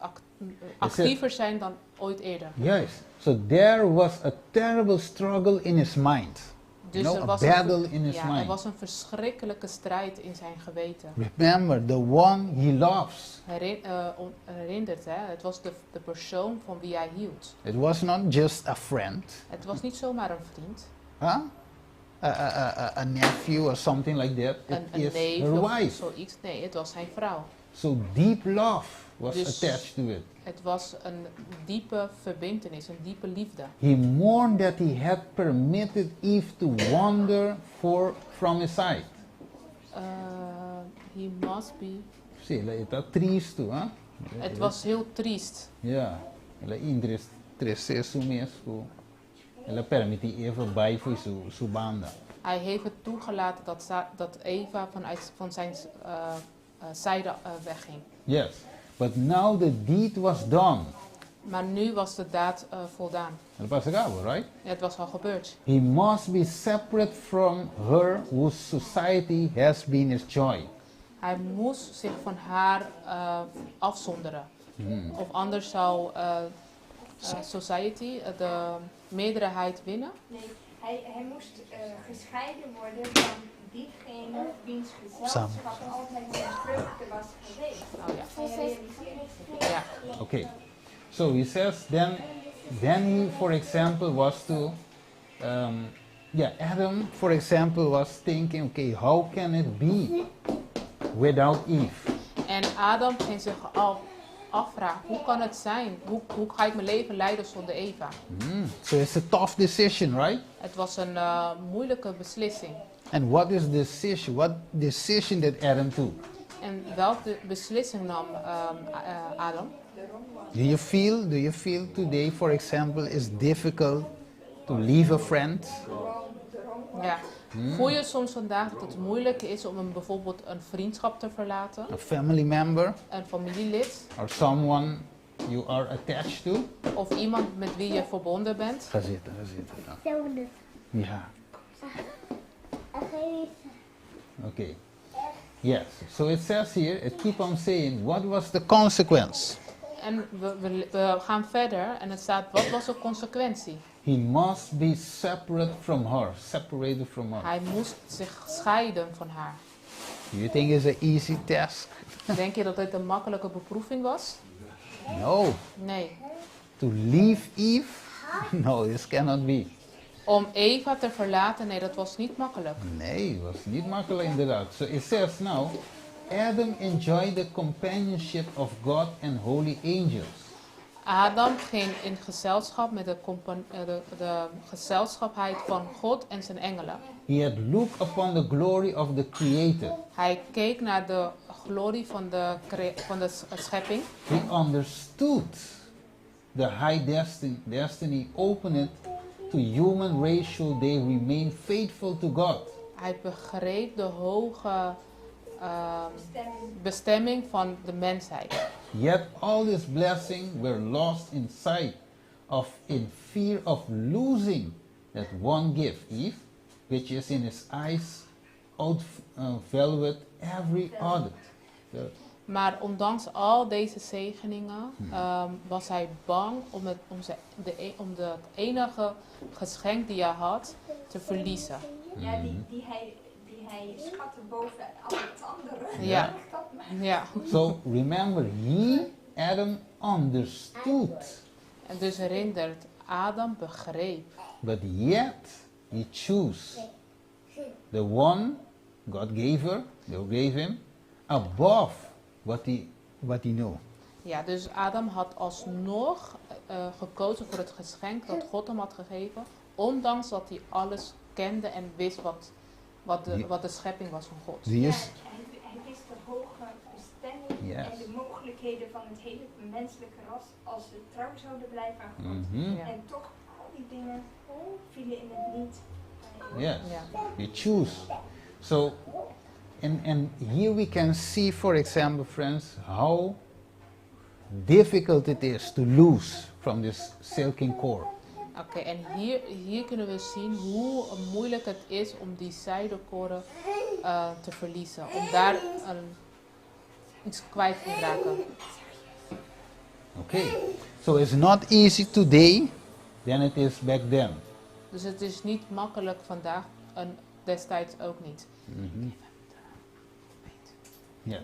actiever zijn dan ooit eerder. Yes. So there was a terrible struggle in his mind. Dus No, er a was battle in his er mind. was een verschrikkelijke strijd in zijn geweten. Remember, the one he loves. Herinnert, hè? Het was de persoon van wie hij hield. It was not just a friend, Het was niet zomaar een vriend, huh? A nephew or something like that. It een is neef her of wife. zoiets. Nee, het was zijn vrouw. So deep love was Dus- attached to it. Het was een diepe verbintenis, een diepe liefde. He mourned that he had permitted Eve to wander from his sight. He must be. Sì, lei è triste, huh? Het was heel triest. Ja, ela entristeço mesmo. Ela permite Eva bij voor zijn banda. Hij heeft het toegelaten dat Eva van zijn zijde wegging. Yes, but now the deed was done. Maar nu was de daad voldaan. Ela passa cabo, right? Ja, het was al gebeurd. He must be separate from her whose society has been his joy. Hij moest zich van haar afzonderen. Of anders zou society de meerderheid winnen. Nee, Hij moest gescheiden worden van diegene wiens gezelschap altijd zijn vreugde was geweest. Oh ja. Hij realiseerde zich. Ja. Okay. So he says then he, for example, was to, Adam, for example, was thinking, okay, how can it be without Eve? En Adam ging zich al afvragen, hoe kan het zijn? Hoe ga ik mijn leven leiden zonder Eva? So it's a tough decision, right? Het was een moeilijke beslissing. And what is the decision? What decision that Adam took? En welke beslissing nam Adam? Do you feel today, for example, it's difficult to leave a friend? Ja. Voel je soms vandaag dat het moeilijk is om bijvoorbeeld een vriendschap te verlaten? A family member? Een familielid? Or someone you are attached to? Of iemand met wie je verbonden bent? Ga zitten. Ja. Okay. Yes. So it says here, it keep on saying, what was the consequence? En we gaan verder en het staat, wat was de consequentie? He must be separated from her. Hij moest zich scheiden van haar. Do you think it's an easy task? Denk je dat dit een makkelijke beproeving was? No. Nee. To leave Eve? No, this cannot be. Om Eva te verlaten, nee, dat was niet makkelijk. Nee, het was niet makkelijk inderdaad. So it says now, Adam enjoyed the companionship of God and holy angels. Adam ging in gezelschap met de gezelschapheid van God en zijn engelen. He had looked upon the glory of the Creator. Hij keek naar de glorie van de schepping. He understood the high destiny opened to human race should they remain faithful to God. Hij begreep de hoge bestemming van de mensheid. Yet all his blessings were lost in fear of losing that one gift, Eve, which is in his eyes outvalued every other. Maar ondanks al deze zegeningen was hij bang om het enige geschenk die hij had te verliezen. Ja, die hij schatte boven al het andere. Ja. Ja. So remember, Adam understood. En dus herinnert, Adam begreep. But yet he chose the one God gave him above what he knew. Ja, dus Adam had alsnog gekozen voor het geschenk dat God hem had gegeven, ondanks dat hij alles kende en wist wat de schepping was van God. Ja, hij wist de hoge bestemming en de mogelijkheden van het hele menselijke ras als ze trouw zouden blijven aan God. Ja. En toch, al die dingen vielen in het niet. Yes, Ja. he choose. So, and here we can see, for example, friends, how difficult it is to lose from this silken cord. Oké, en hier kunnen we zien hoe moeilijk het is om die zijdekoren te verliezen. Om daar iets kwijt te raken. Okay, so it's not easy today than it is back then. Dus het is niet makkelijk vandaag en destijds ook niet. Yes,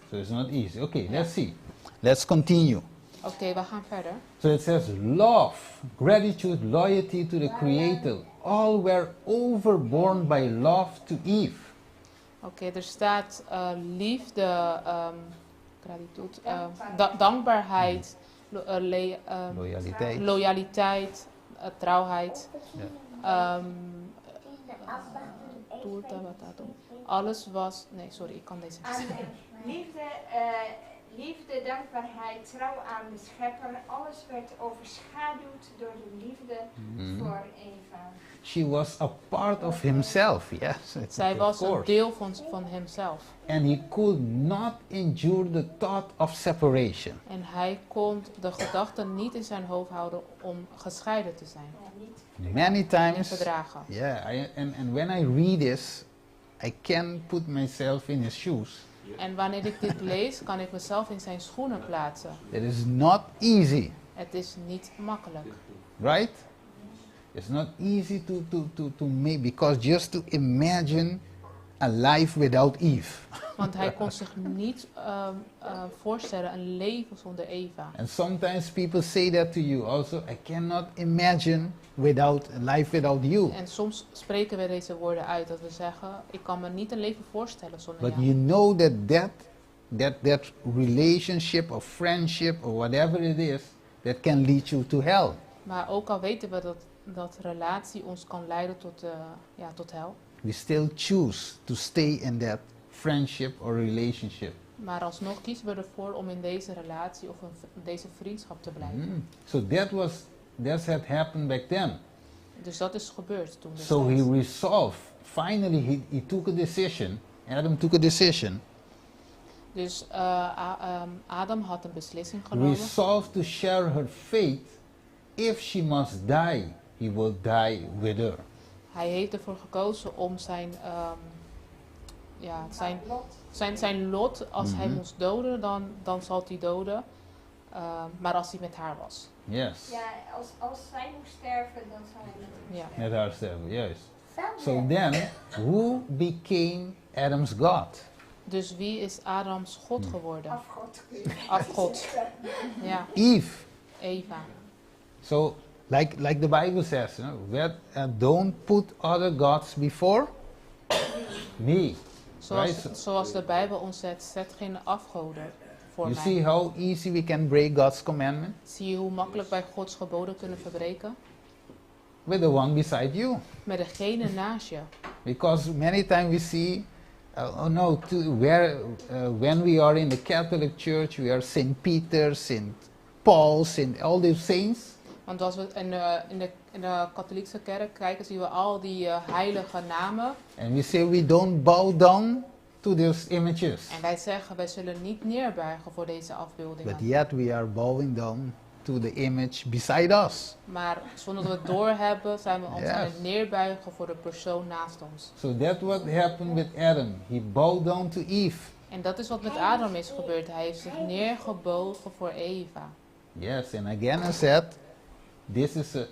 so it's not easy. Okay, let's see. Let's continue. Oké, we gaan verder. So it says love, gratitude, loyalty to the Creator, all were overborne by love to Eve. Oké, er staat liefde, dankbaarheid, loyaliteit, trouwheid. Alles was... Nee, sorry, ik kan deze niet. Liefde, dankbaarheid, trouw aan de schepper, alles werd overschaduwd door de liefde voor Eva. She was a part of himself, yes. Zij was een deel van hemzelf. And he could not endure the thought of separation. En hij kon de gedachte niet in zijn hoofd houden om gescheiden te zijn. Many times, verdragen. yeah, and when I read this, I can put myself in his shoes. En wanneer ik dit lees, kan ik mezelf in zijn schoenen plaatsen. It is not easy, Het is niet makkelijk. right? It's not easy to make, because just to imagine a life without Eve. Want hij kon zich niet voorstellen een leven zonder Eva. And sometimes people say that to you also, I cannot imagine without a life without you. En soms spreken we deze woorden uit dat we zeggen, ik kan me niet een leven voorstellen zonder But jou. you know that relationship or friendship or whatever it is, that can lead you to hell. Maar ook al weten we dat relatie ons kan leiden tot hel. We still choose to stay in that friendship or relationship. Maar alsnog kiezen we ervoor om in deze relatie of deze vriendschap te blijven. So that's had happened back then. Dus dat is gebeurd toen. So he resolved, finally he took a decision, Adam took a decision. Dus Adam had een beslissing genomen. Resolved to share her fate. If she must die, he will die with her. Hij heeft ervoor gekozen om zijn lot, als hij moest doden, dan zal hij doden. Maar als hij met haar was. Yes. Ja, als zij moest sterven, dan zou hij met hem Met haar sterven, juist. So then, who became Adam's God? Dus wie is Adams God geworden? Afgod. Afgod. Ja, Eve. Eva. So, like the Bible says, don't put other gods before me. Zoals de Bijbel ons zegt, zet geen afgoden voor You mij. see how easy we can break God's commandment? Zie je hoe makkelijk wij Gods geboden kunnen verbreken? With the one beside you. Met degene naast je. Because many times we see, when we are in the Catholic Church, we are Saint Peter, Saint Paul, Saint all these saints. Want als we in de katholieke kerk kijken, zien we al die heilige namen. And we say we don't bow down to those images. En wij zeggen, wij zullen niet neerbuigen voor deze afbeeldingen. But yet we are bowing down to the image beside us. Maar zonder dat we het doorhebben, zijn we ons aan het neerbuigen voor de persoon naast ons. So that's what happened with Adam. He bowed down to Eve. En dat is wat met Adam is gebeurd. Hij heeft zich neergebogen voor Eva. Yes, and again I said, this is a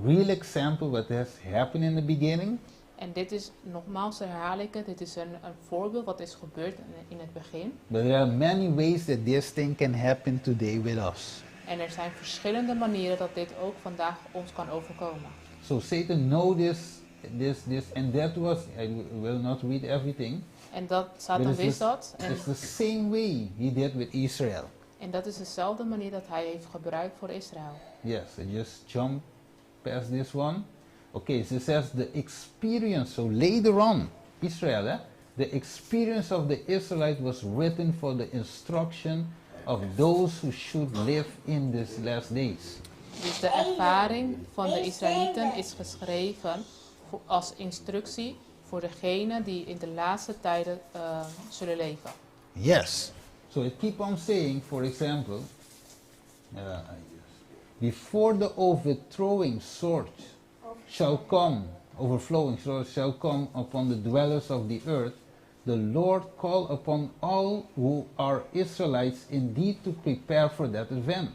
real example what has happened in the beginning. En dit is, nogmaals herhaal ik het, dit is een voorbeeld wat is gebeurd in het begin. But there are many ways that this thing can happen today with us. En er zijn verschillende manieren dat dit ook vandaag ons kan overkomen. So Satan know this, and that was, I will not read everything. En dat, Satan wist dat. En, it's the same way he did with Israel. en dat is dezelfde manier dat hij heeft gebruikt voor Israël. Yes, I just jump past this one. Okay, so it says the experience, so later on, Israel, the experience of the Israelite was written for the instruction of those who should live in these last days. Dus de ervaring van de Israëlieten is geschreven als instructie voor degenen die in de laatste tijden zullen leven. Yes. So it keep on saying, for example, before the overflowing sword shall come upon the dwellers of the earth, the Lord call upon all who are Israelites indeed to prepare for that event.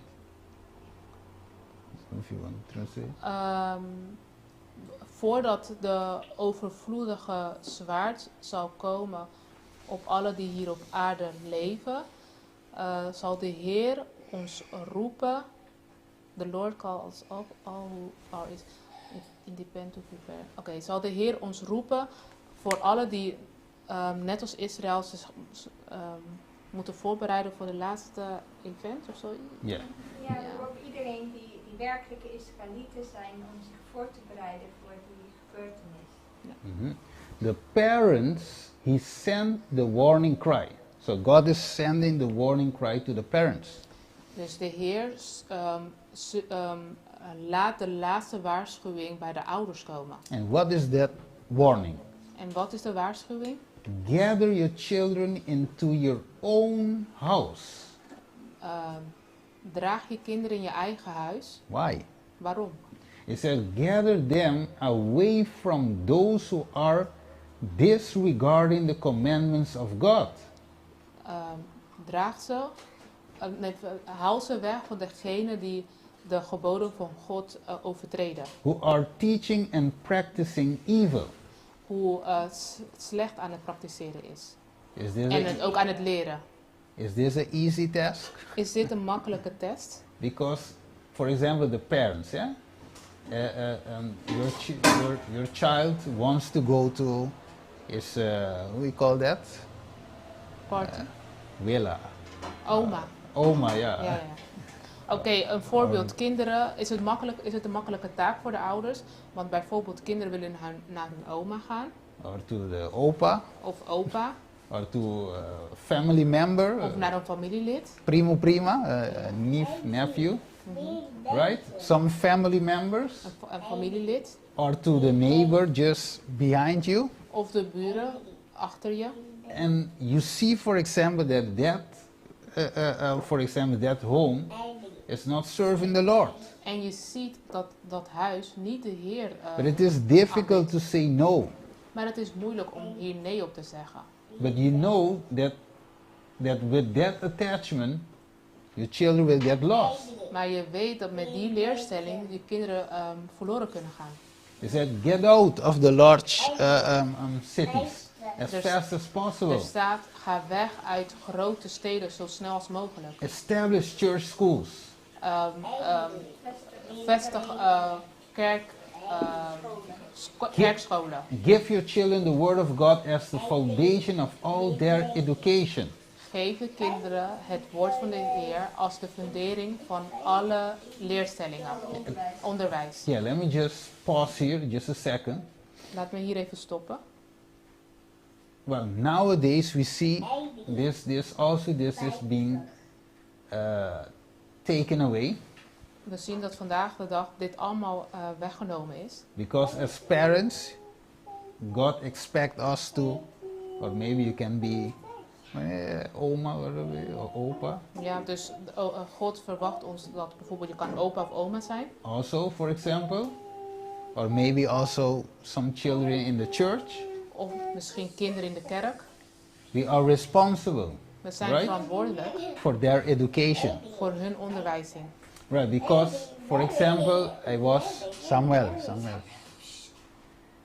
If you want to translate. Voordat de overvloedige zwaard zal komen op alle die hier op aarde leven, zal de Heer ons roepen. The Lord calls up all who are independent to prepare. Oké, zal de Heer ons roepen voor alle die net als Israël moeten voorbereiden voor de laatste event of zo? Yeah. Ja, ook iedereen die werkelijke Israëlieten zijn om zich voor te bereiden voor die gebeurtenis. Ja. Mm-hmm. The parents, he sent the warning cry. So God is sending the warning cry to the parents. Dus de Heer laat de laatste waarschuwing bij de ouders komen. And what is that warning? En wat is de waarschuwing? Gather your children into your own house. Draag je kinderen in je eigen huis. Why? Waarom? It says, gather them away from those who are disregarding the commandments of God. Haal ze weg van degene die de geboden van God overtreden. who are teaching and practicing evil. Hoe slecht aan het praktiseren is. Is this, En het ook aan het leren. is this an easy task? Is dit een makkelijke test? Because, for example, the parents, yeah? Your child wants to go to his, what we call that? Party. Villa. Oma. Oma, yeah. Ja, ja. Oké, een voorbeeld. Kinderen, is het een makkelijke taak voor de ouders? Want bijvoorbeeld kinderen willen naar hun oma gaan. Or to the opa, Of opa. or to a family member, Of naar een familielid. primo prima, nephew, right? Some family members, Een familielid. or to the neighbor just behind you. Of de buren achter je. And you see, for example, that home is not serving the Lord. En je ziet dat dat huis niet de Heer... But it is difficult to say no. maar het is moeilijk om hier nee op te zeggen. But you know that with that attachment, your children will get lost. Maar je weet dat met die leerstelling je kinderen verloren kunnen gaan. He said, get out of the large cities as fast as possible. Er staat, ga weg uit grote steden zo snel als mogelijk. Establish church schools. Vestig kerkscholen. Give your children the word of God as the foundation of all their education. Geef de kinderen het woord van de Heer als de fundering van alle leerstellingen, onderwijs. Yeah, let me just pause here just a second. Laat me hier even stoppen. Well, nowadays we see this is being taken away. We zien dat vandaag de dag dit allemaal weggenomen is. Because as parents, God expects us to, or maybe you can be oma or opa. Ja, dus God verwacht ons dat bijvoorbeeld je kan opa of oma zijn. Also, for example, or maybe also some children in the church. Of misschien kinderen in de kerk. We are responsible, We zijn right, verantwoordelijk for their education. voor hun onderwijzing. Right, because, for example, I was Samuel.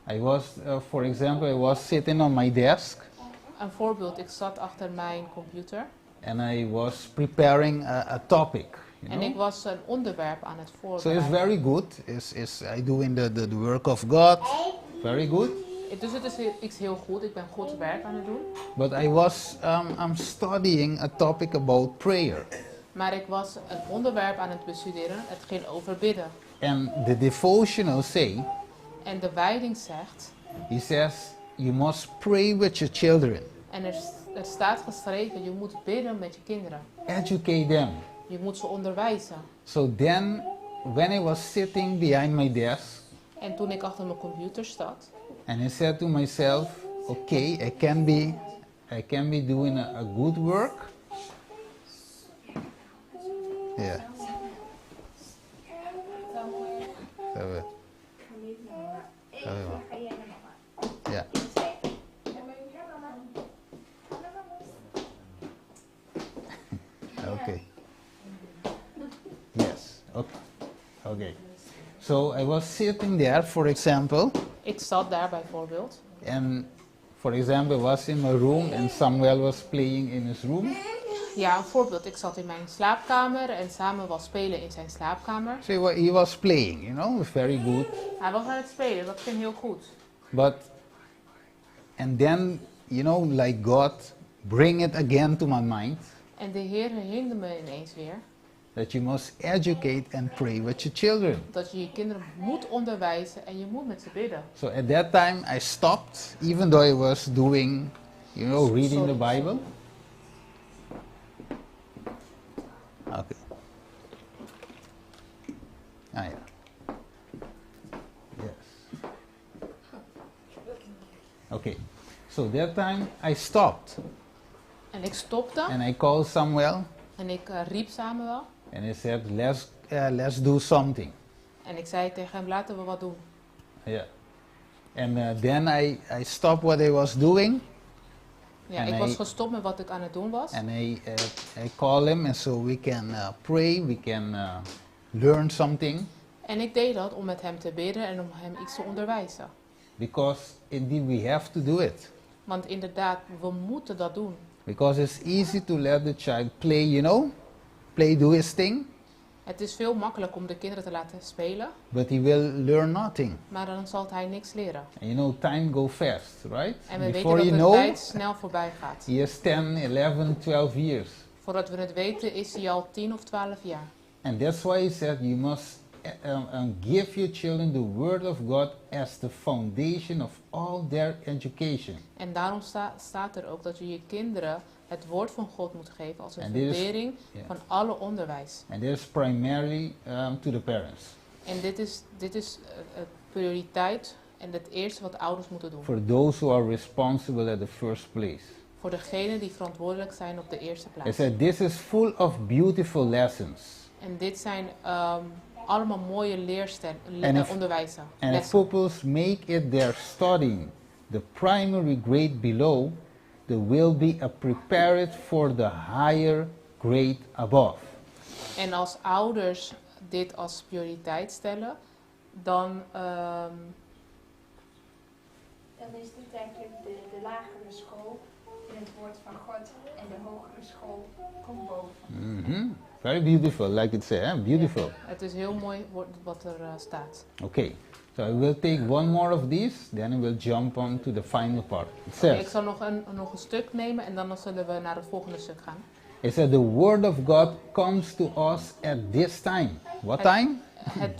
I was sitting on my desk. Een voorbeeld, ik zat achter mijn computer. And I was preparing a topic. En ik was een onderwerp aan het So voorbereiden. it's very good. I doing the work of God. Very good. Dus het is iets heel goed. Ik ben Gods werk aan het doen. But I was I'm studying a topic about prayer. Maar ik was een onderwerp aan het bestuderen. Het ging over bidden. And the devotional say, En de wijding zegt, he says, you must pray with your children. en er staat geschreven, je moet bidden met je kinderen. Educate them. Je moet ze onderwijzen. So then, when I was sitting behind my desk, En toen ik achter mijn computer zat, and I said to myself, okay, I can be doing a good work. Yeah. Yeah. Okay. Yes. Okay. Okay. So I was sitting there, for example, ik zat daar bijvoorbeeld. and for example, I was in my room and Samuel was playing in his room. Ja, een voorbeeld. Ik zat in mijn slaapkamer en Samen was spelen in zijn slaapkamer. So he was playing, you know, very good. Hij was aan het spelen, dat ging heel goed. But, and then, you know, like God bring it again to my mind En de Heer herinnerde me ineens weer that you must educate and pray with your children. dat je je kinderen moet onderwijzen en je moet met ze bidden. So at that time I stopped, even though I was doing, you know, reading the Bible. Okay. Ah, yeah. Yes. Okay. So that time I stopped En ik stopte and I called Samuel en ik riep Samuel. and I said, let's do something. En ik zei tegen hem, laten we wat doen. Yeah. And then I stopped what I was doing. Ja, En ik hij- was gestopt met wat ik aan het doen was. And I call him, and so we can pray, we can learn something. En ik deed dat om met hem te bidden en om hem iets te onderwijzen. Because indeed we have to do it. Want inderdaad, we moeten dat doen. Because it's easy to let the child play, you know, play, do his thing, Het is veel makkelijker om de kinderen te laten spelen, but he will learn nothing. maar dan zal hij niks leren. And you know, time go fast, right? En we Before weten you dat de know, tijd snel voorbij gaat. he is 10, 11, 12 years. Voordat we het weten is hij al 10 of 12 jaar. And that's why he said you must give your children the word of God as the foundation of all their education. En daarom staat er ook dat je je kinderen het woord van God moet geven als een And this is- fundering yeah. van alle onderwijs. And that is primarily to the parents. En dit is prioriteit en het eerste wat ouders moeten doen. For those who are responsible at the first place. Voor degenen die verantwoordelijk zijn op de eerste He plaats. said this is full of beautiful lessons. En dit zijn allemaal mooie En if- onderwijzen. And if Lessen. pupils make it their studying, the primary grade below, they will be prepared for the higher grade above. En als ouders dit als prioriteit stellen, dan Dan is dit eigenlijk de lagere school in het woord van God en de hogere school komt boven. Very beautiful, like it says, huh? Beautiful. het is heel mooi wat er staat. Okay, so I will take one more of these, then I will jump on to the final part. It Ik says, zal nog een stuk nemen en dan zullen we naar het volgende stuk gaan. it said the word of God comes to us at this time. What time?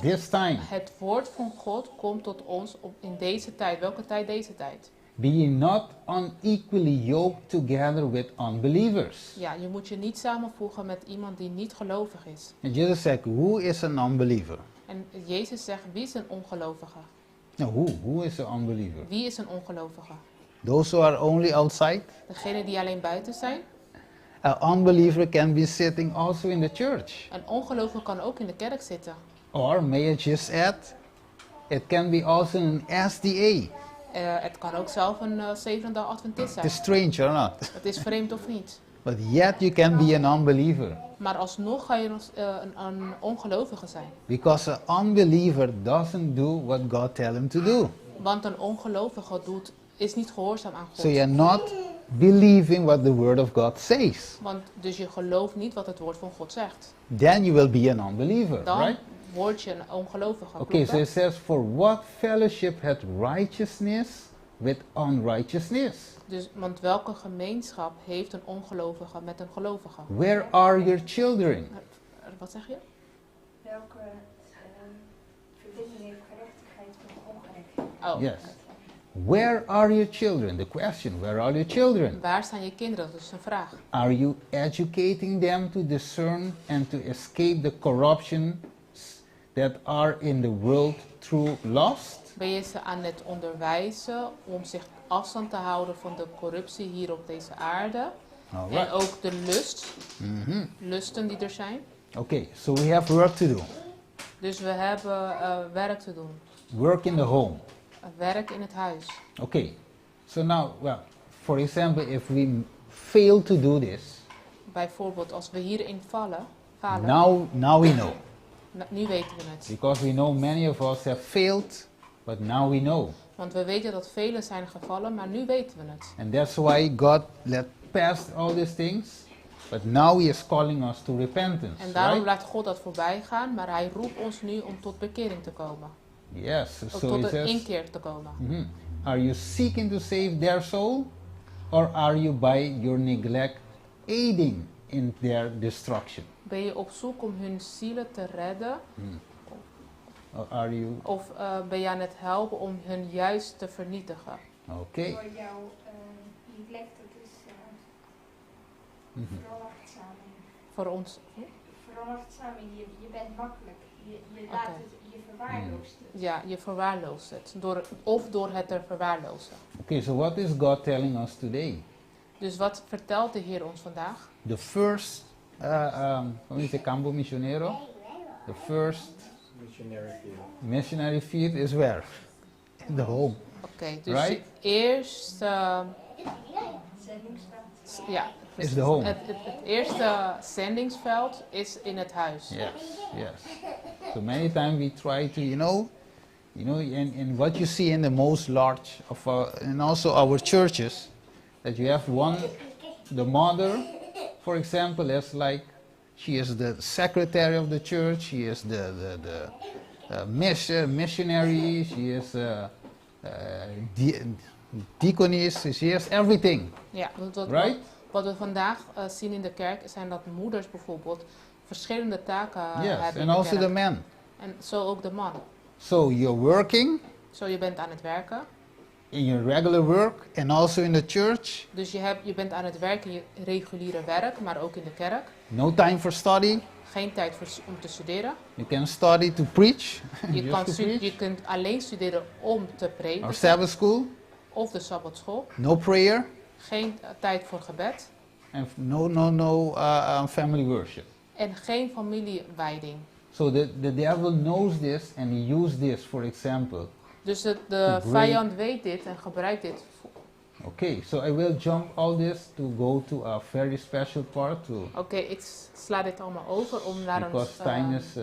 This time. Het woord van God komt tot ons in deze tijd. Welke tijd? Deze tijd. Be ye not unequally yoked together with unbelievers. Ja, je moet je niet samenvoegen met iemand die niet gelovig is. And Jesus said, who is an unbeliever? En Jezus zegt, wie is een ongelovige? No, who is an unbeliever? Wie is een ongelovige? Those who are only outside? Degene die alleen buiten zijn? An unbeliever can be sitting also in the church. Een ongelovige kan ook in de kerk zitten. Or may I just add, it can be also an SDA. Het kan ook zelf een zevende Adventist zijn. It's strange or not? Het is vreemd of niet. But yet you can be an unbeliever. Maar alsnog ga je een ongelovige zijn. Because an unbeliever doesn't do what God tells him to do. Want een ongelovige is niet gehoorzaam aan God. So you're not believing what the word of God says. Want dus je gelooft niet wat het woord van God zegt. Then you will be an unbeliever, Dan right? word je een ongelovige. Okay, Klopt so dat? it says, for what fellowship hath righteousness with unrighteousness? Dus, want welke gemeenschap heeft een ongelovige met een gelovige? Where are your children? Wat zeg je? Welke verbinding heeft gerechtigheid met ongerechtigheid? Oh, Yes. Where are your children? The question, where are your children? waar staan je kinderen? Dat is een vraag. Are you educating them to discern and to escape the corruptions that are in the world through lust? Ben je ze aan het onderwijzen om zich afstand te houden van de corruptie hier op deze aarde? All En right. ook de lusten die er zijn. Okay, so we have work to do. Dus we hebben werk te doen. Work in the home. Werk in het huis. Okay, so now, well, for example, if we fail to do this, Bijvoorbeeld als we hierin falen. now we know. Nu weten we het. Because we know many of us have failed, but now we know. Want we weten dat velen zijn gevallen, maar nu weten we het. And that's why God let past all these things, but now He is calling us to repentance. En daarom Right? laat God dat voorbij gaan, maar hij roept ons nu om tot bekering te komen. Yes, Ook so tot He een says, inkeer te komen. Are you seeking to save their soul, or are you by your neglect aiding in their destruction? Ben je op zoek om hun zielen te redden? Or are you, Of ben je aan het helpen om hun juist te vernietigen? okay. Door jouw neglect, dat is veronachtzaming. Voor ons. Veronachtzaming, je bent makkelijk. Je laat het, je verwaarloost het. Ja, je verwaarloost het. Door het te verwaarlozen. Okay, so what is God telling us today? Dus wat vertelt de Heer ons vandaag? The first, como dice Campo Misionero? The first missionary field is where? In the home. Oké, dus Right? de eerste Zendingsveld. Ja, Is the home. Het eerste zendingsveld is in het huis. Yes, yes. So many times we try to, and what you see in the most large of and also our churches, that you have the mother, for example, as like, she is the secretary of the church, she is the missionary, she is deaconess, she is everything, Ja, right? wat we vandaag zien in de kerk zijn dat moeders bijvoorbeeld verschillende taken Yes, hebben and in de also kerk. the man. En zo ook de man. So you're working Zo, je bent aan het werken. in your regular work and also in the church. Dus je bent aan het werken in je reguliere werk, maar ook in de kerk. No time for study. Geen tijd om te studeren. You can study to preach. Je kunt alleen studeren om te Or prediken. Sabbath school. Of de sabbatschool. No prayer. Geen tijd voor gebed. And no family worship. En geen familiewijding. So the devil knows this and he used this, for example. Dus de vijand weet dit en gebruikt dit. Okay, so I will jump all this to go to a very special part. Oké, ik sla dit allemaal over om naar Because time is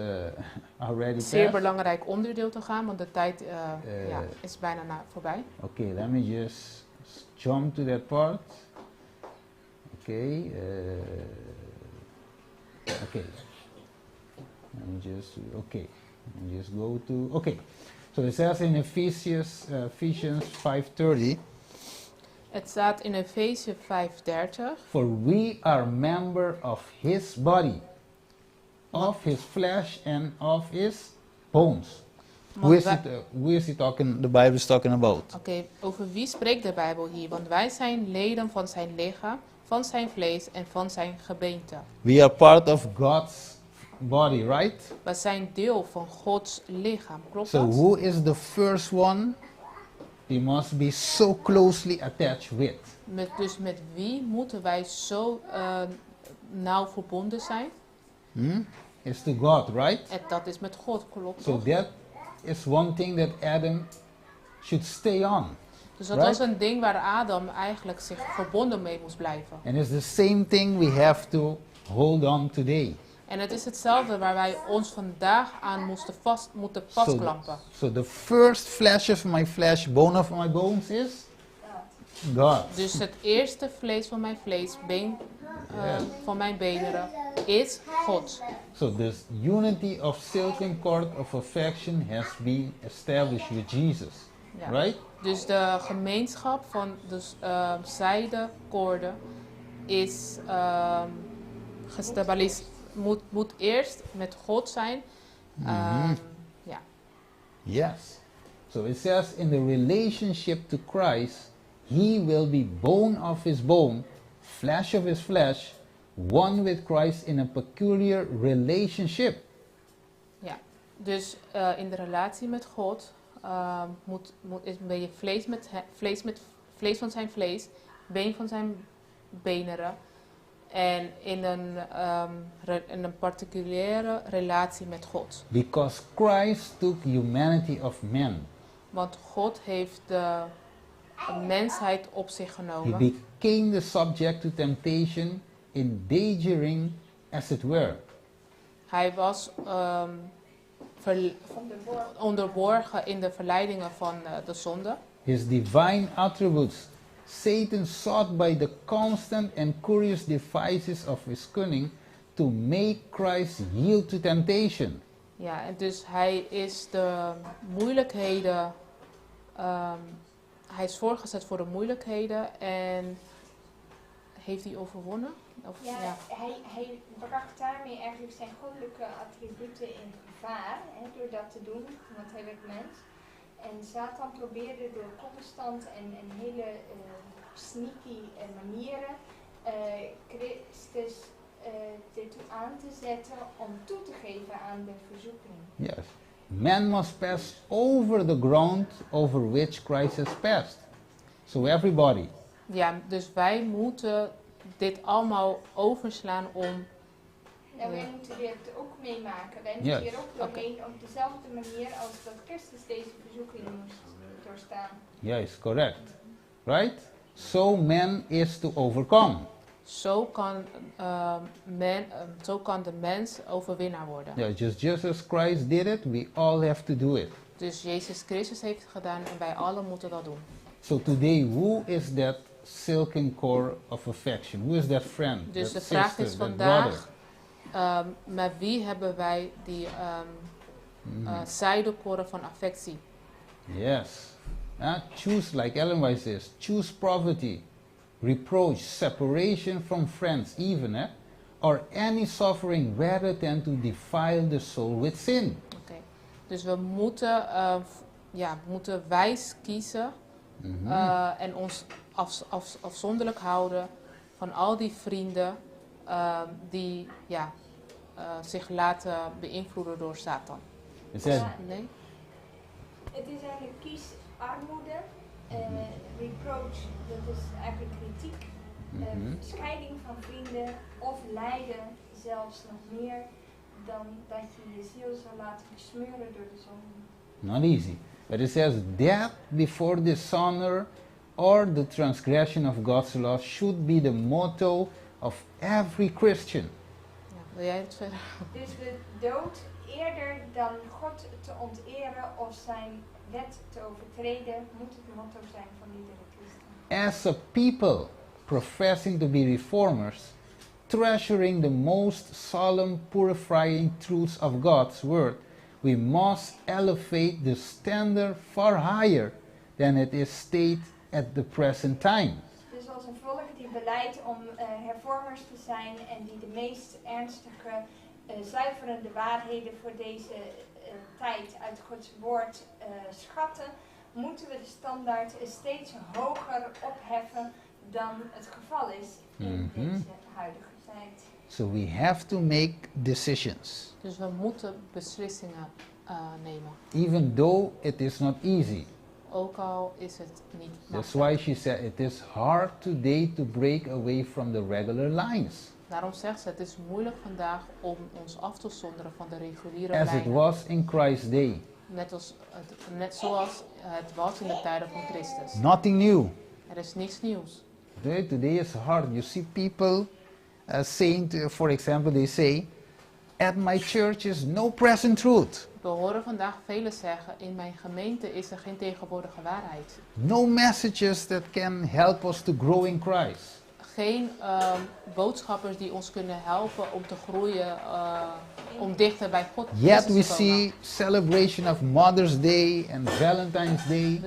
already zeer past. belangrijk onderdeel te gaan, want de tijd is bijna voorbij. Okay, let me just jump to that part. Okay. Okay. Let me just go to. Okay. So it says in Ephesians 5:30. Het staat in Efeze 5:30. For we are member of his body, of his flesh and of his bones. Who is he talking? The Bible is talking about. Oké, over wie spreekt de Bijbel hier? Want wij zijn leden van zijn lichaam, van zijn vlees en van zijn gebeente. We are part of God's body, right? We zijn deel van Gods lichaam, klopt So dat? who is the first one we must be so closely attached with? Dus met wie moeten wij zo nauw verbonden zijn? It's to God, right? En dat is met God, klopt So toch? that is one thing that Adam should stay on. Dus dat right? was een ding waar Adam eigenlijk zich verbonden mee moest blijven. And it's the same thing we have to hold on today. En het is hetzelfde waar wij ons vandaag aan moeten vastklampen. So the first flesh of my flesh, bone of my bones is God. Dus het eerste vlees van mijn vlees, been van mijn beneren, is God. So this unity of silken cord of affection has been established with Jesus, Ja. right? Dus de gemeenschap van de zijdekoorden is gestabiliseerd. Moet eerst met God zijn. Ja. Yes. So it says in the relationship to Christ, he will be bone of his bone, flesh of his flesh, one with Christ in a peculiar relationship. Ja. Dus in de relatie met God ben je vlees van zijn vlees, been van zijn beneren. En in een particuliere relatie met God. Because Christ took humanity of man. Want God heeft de mensheid op zich He genomen. became the subject to temptation, endangering as it were. Hij was onderworpen in de verleidingen van de zonde. His divine attributes, Satan sought by the constant and curious devices of his cunning to make Christ yield to temptation. Ja, en dus hij is de moeilijkheden, hij is voorgezet voor de moeilijkheden en heeft hij overwonnen? Ja. Hij bracht daarmee eigenlijk zijn goddelijke attributen in gevaar, door dat te doen, want hij werd mens. En Satan probeerde door constant en hele sneaky manieren Christus ertoe aan te zetten om toe te geven aan de verzoeking. Yes. Man must pass over the ground over which Christ has passed. So everybody. Ja, dus wij moeten dit allemaal overslaan om... Nou, wij moeten dit ook meemaken. Wij moeten hier ook doorheen op dezelfde manier als dat Christus deze verzoeking moest doorstaan. Yes, correct. Right? so man is to overcome. Zo kan de mens overwinnaar worden. Yeah, just as Christ did it, we all have to do it. Dus Jezus Christus heeft het gedaan en wij allen moeten dat doen. So today, who is that silken core of affection? Who is that friend, Dus that de vraag sister, is that vandaag, brother? met wie hebben wij die zijdekoren van affectie? Yes. Choose, like Ellen White says, choose poverty, reproach, separation from friends even, or any suffering rather than to defile the soul with sin. Oké. Dus we moeten, moeten wijs kiezen en ons afzonderlijk houden van al die vrienden die zich laten beïnvloeden door Satan. It says, Nee? Het is eigenlijk kies armoede, reproach, dat is eigenlijk kritiek, scheiding van vrienden of lijden, zelfs nog meer dan dat je je ziel zou laten besmeuren door de zon. not easy. But it says, death before dishonor or the transgression of God's law should be the motto of every Christian. Ja, wil jij het verder? Dus de dood eerder dan God te onteren of zijn wet te overtreden, moet het motto zijn van iedere christen. As a people professing to be reformers, treasuring the most solemn, purifying truths of God's word, we must elevate the standard far higher than it is stated at the present time. Dus als een volk die beleidt om hervormers te zijn en die de meest ernstige, zuiverende waarheden voor deze tijd uit Gods woord schatten, moeten we de standaard steeds hoger opheffen dan het geval is in deze huidige tijd. So we have to make decisions, Dus we moeten beslissingen nemen. even though it is not easy. Ook al is het niet That's makkelijk. why she said it is hard today to break away from the regular lines, Daarom zegt ze, het is moeilijk vandaag om ons af te zonderen van de reguliere as it lijnen. was in Christ's day. Net zoals het was in de tijden van Christus. Nothing new. Er is niets nieuws. Today is hard. You see people saying, for example, they say, at my church is no present truth. We horen vandaag velen zeggen, in mijn gemeente is er geen tegenwoordige waarheid. No messages that can help us to grow in Christ. Geen boodschappers die ons kunnen helpen om te groeien, om dichter bij God Yet we Christus te komen. see celebration of Mother's Day and Valentine's Day.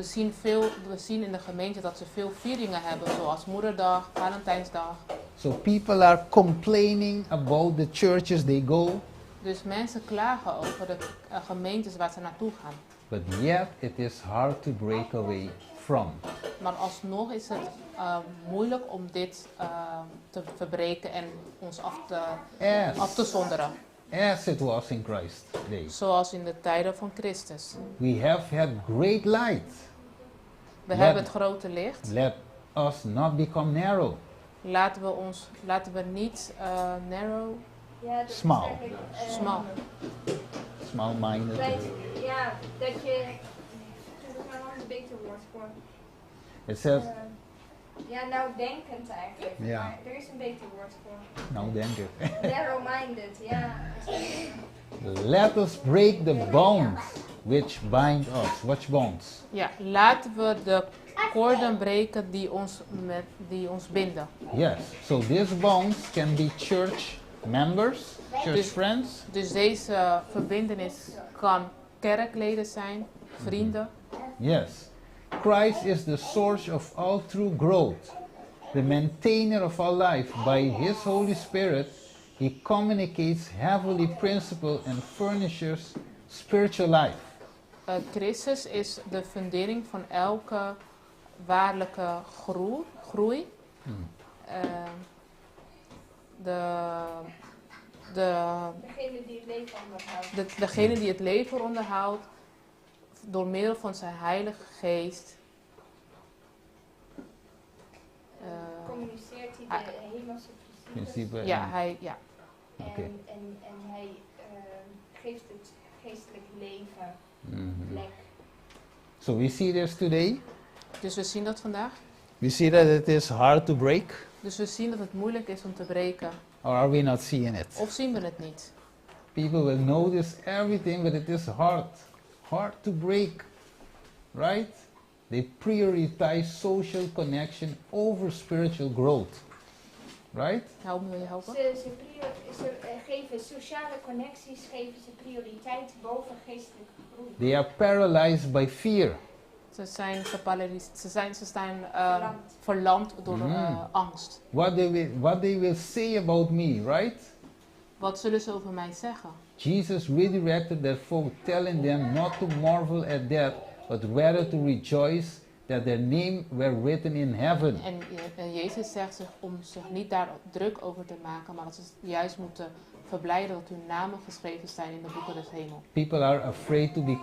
We zien in de gemeente dat ze veel vieringen hebben, zoals Moederdag, Valentijnsdag. So people are complaining about the churches they go, Dus mensen klagen over de gemeentes waar ze naartoe gaan. but yet it is hard to break away from. Maar alsnog is het moeilijk om dit te verbreken en ons af te zonderen. As it was in Christ's day. Zoals in de tijden van Christus. We have had great light. We hebben het grote licht. Let us not become narrow. Laten we niet narrow, Ja, dat Smal. is eigenlijk, Smal. Small-minded. dat je... Er is nou een beter woord voor. It says, nou denkend eigenlijk. Ja. Maar er is een beter woord voor. nou denk ik. Narrow-minded, ja. Let us break the bonds which bind us. Which bonds? Ja, laten we de koorden breken die ons binden. Yes. So these bonds can be church members, church Dus- friends, Dus deze verbintenis kan kerkleden zijn, vrienden. yes. Christ is the source of all true growth, the maintainer of our life. By His Holy Spirit, He communicates heavenly principle and furnishes spiritual life. Christus is de fundering van elke waarlijke groei. Degene die het leven onderhoudt. Degene die het leven onderhoudt door middel van zijn Heilige Geest. Communiceert hij de hemelse principes. Ja, hij. Oké. En hij geeft het geestelijk leven plek. So we see this today. Dus we zien dat vandaag. We see that it is hard to break, Dus we zien dat het moeilijk is om te breken. or are we not seeing it? Of zien we het niet? People will notice everything, but it is hard to break, right? They prioritize social connection over spiritual growth, right? Wil je helpen? Ze geven sociale connecties, geven ze prioriteit boven geestelijke groei. They are paralyzed by fear. Ze zijn Verlamd. verlamd door angst. What they will say about me, right? Wat zullen ze over mij zeggen? Jesus redirected their foe, telling them not to marvel at that, but rather to rejoice that their name were written in heaven. En Jezus zegt zich om zich niet daar druk over te maken, maar dat ze juist moeten verblijden dat hun namen geschreven zijn in de boeken des hemels. People are afraid to be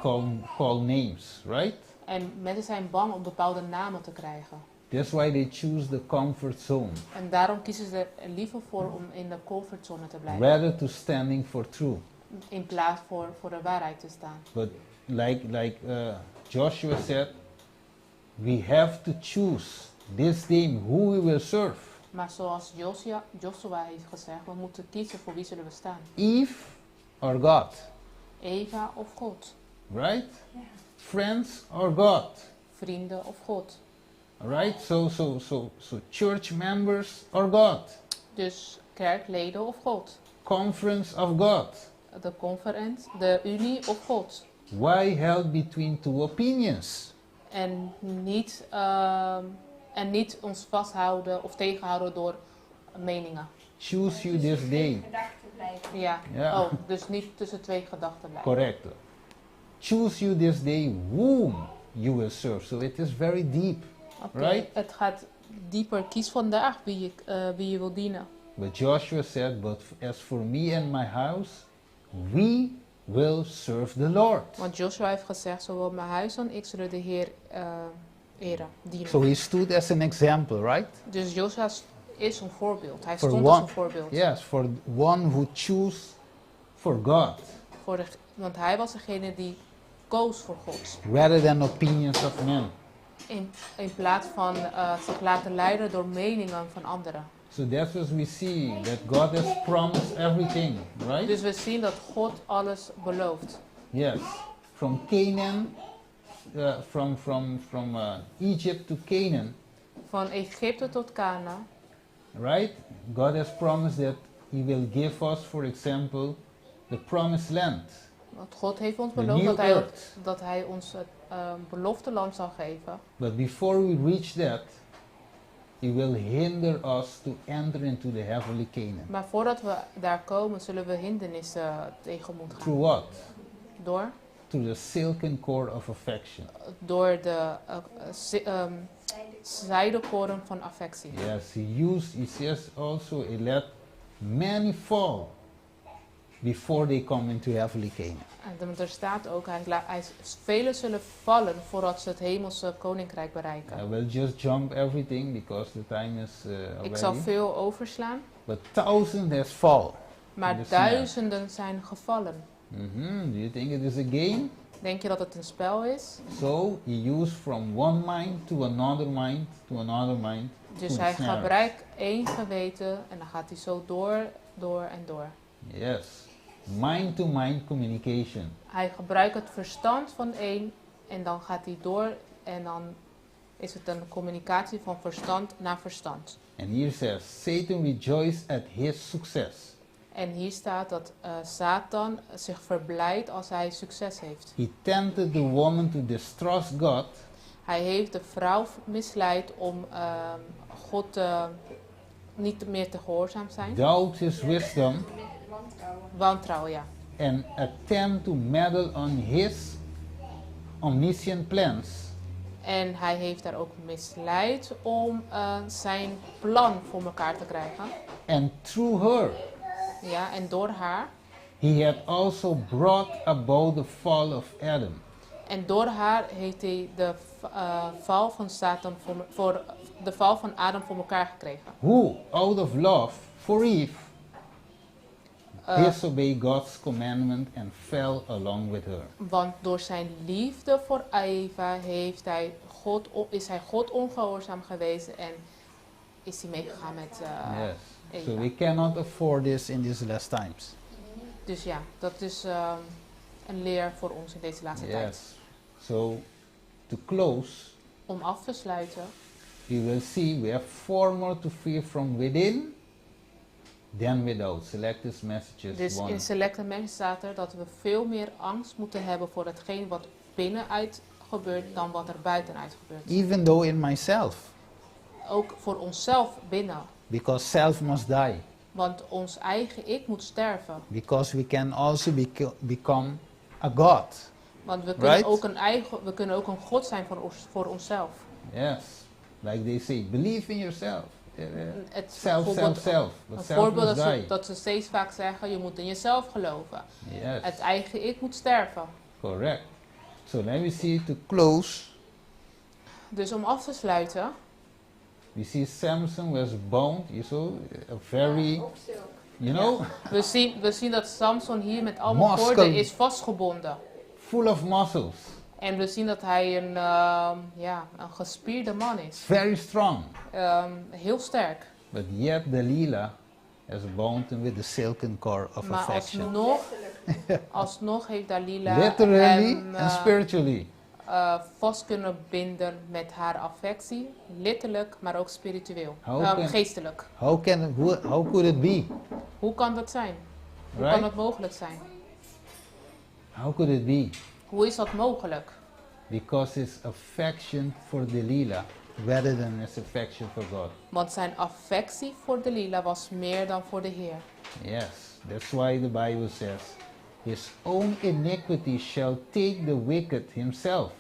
called names, right? En mensen zijn bang om bepaalde namen te krijgen. That's why they choose the comfort zone, En daarom kiezen ze er liever voor om in de comfortzone te blijven. rather to standing for truth. In plaats voor de waarheid te staan. But like Joshua said, we have to choose this day who we will serve. Maar zoals Joshua heeft gezegd, we moeten kiezen voor wie zullen we staan. Eve or God, Eva of God. right? Ja. Friends or God, Vrienden of God. right? So church members or God, Dus kerkleden of God. conference of God. De conferentie, de unie of God. Why held between two opinions? En niet ons vasthouden of tegenhouden door meningen. Choose you this day. Gedachten blijven. Ja. Ja. Oh, dus niet tussen twee gedachten blijven. Correct. Choose you this day whom you will serve. So it is very deep, Oké, right? Het gaat dieper. Kies vandaag wie je wil dienen. But Joshua said, but as for me and my house, we will serve the Lord. Want Joshua heeft gezegd, zowel mijn huis en ik zullen de Heer eren, dienen. So he stood as an example, right? Dus Joshua is een voorbeeld. Hij For stond als one- een voorbeeld. Yes, for one who choose for God, Want hij was degene die koos voor God. rather than opinions of men. In plaats van zich laten leiden door meningen van anderen. So that's what we see, that God has promised everything, right? Dus we zien dat God alles belooft. Yes, from Canaan, from Egypt to Canaan, Van Egypte tot Kana. right? God has promised that He will give us, for example, the promised land. Want God heeft ons The beloofd new earth. dat hij ons het belofte land zal geven. But before we reach that, He will hinder us to enter into the heavenly Canaan. Maar voordat we daar komen, zullen we hindernissen tegemoet gaan. Through what? Door? Through the silken cord of affection. Door de zijdekoren van affectie. Yes, He says also, He let many fall before they come into heavenly Canaan. En er staat ook, velen zullen vallen voordat ze het hemelse koninkrijk bereiken. I will just jump everything because the time is Ik zal already. veel overslaan, But thousands has fall. maar in the snare. duizenden zijn gevallen. Do you think it is a game? Denk je dat het een spel is? So he used from one mind to another mind to another mind. Dus to hij the snare. gebruikt één geweten en dan gaat hij zo door en door. Yes, mind to mind communication. Hij gebruikt het verstand van één en dan gaat hij door en dan is het een communicatie van verstand naar verstand. And here says, Satan rejoiced at his success. En hier staat dat Satan zich verblijdt als hij succes heeft. He tempted the woman to distrust God Hij heeft de vrouw misleid om God niet meer te gehoorzaam zijn. doubt his wisdom, Wantrouwen. Wantrouwen, ja. and attempt to meddle on his omniscient plans. En hij heeft daar ook misleid om zijn plan voor elkaar te krijgen. And through her, Ja, en door haar. he had also brought about the fall of Adam. En door haar heeft hij de val van Satan voor de val van Adam voor elkaar gekregen. Who, out of love for Eve, disobeyed God's commandment and fell along with her. Want door zijn liefde voor Eva is hij God ongehoorzaam geweest en is hij meegegaan met Yes. So Eva. we cannot afford this in these last times. Dus ja, dat is een leer voor ons in deze laatste Yes. tijd. So to close, Om af te sluiten, we will see we have far more to fear from within than without. Selected messages dus 1. in Selected Messages staat er dat we veel meer angst moeten hebben voor hetgeen wat binnenuit gebeurt dan wat er buitenuit gebeurt. Even though in myself, Ook voor onszelf binnen. because self must die. Want ons eigen ik moet sterven. Because we can also become a God. Want we kunnen, Right? we kunnen ook een God zijn voor onszelf. Yes. Like they say, believe in yourself. Het Self. But een self voorbeeld must die. dat ze steeds vaak zeggen, je moet in jezelf geloven. Yes. Het eigen ik moet sterven. Correct. So let me see to close. Dus om af te sluiten, We see Samson was bound, you saw, a very, Ja, ook zo. you know, we zien dat Samson hier met allemaal Muscle. koorden is vastgebonden. full of muscles, En we zien dat hij een gespierde man is. very strong. Heel sterk. But yet Delilah has bound him with the silken cord of Maar affection. alsnog heeft Dalila Literally hem and spiritually. vast kunnen binden met haar affectie. Letterlijk, maar ook spiritueel. How Geestelijk. how could it be? Hoe kan dat zijn? Hoe kan Right? dat mogelijk zijn? How could it be? Hoe is dat mogelijk? Because his affection for Delilah rather than his affection for God. Want zijn affectie voor Dalila was meer dan voor de Heer. Yes, that's why the Bible says, his own iniquity shall take the wicked himself,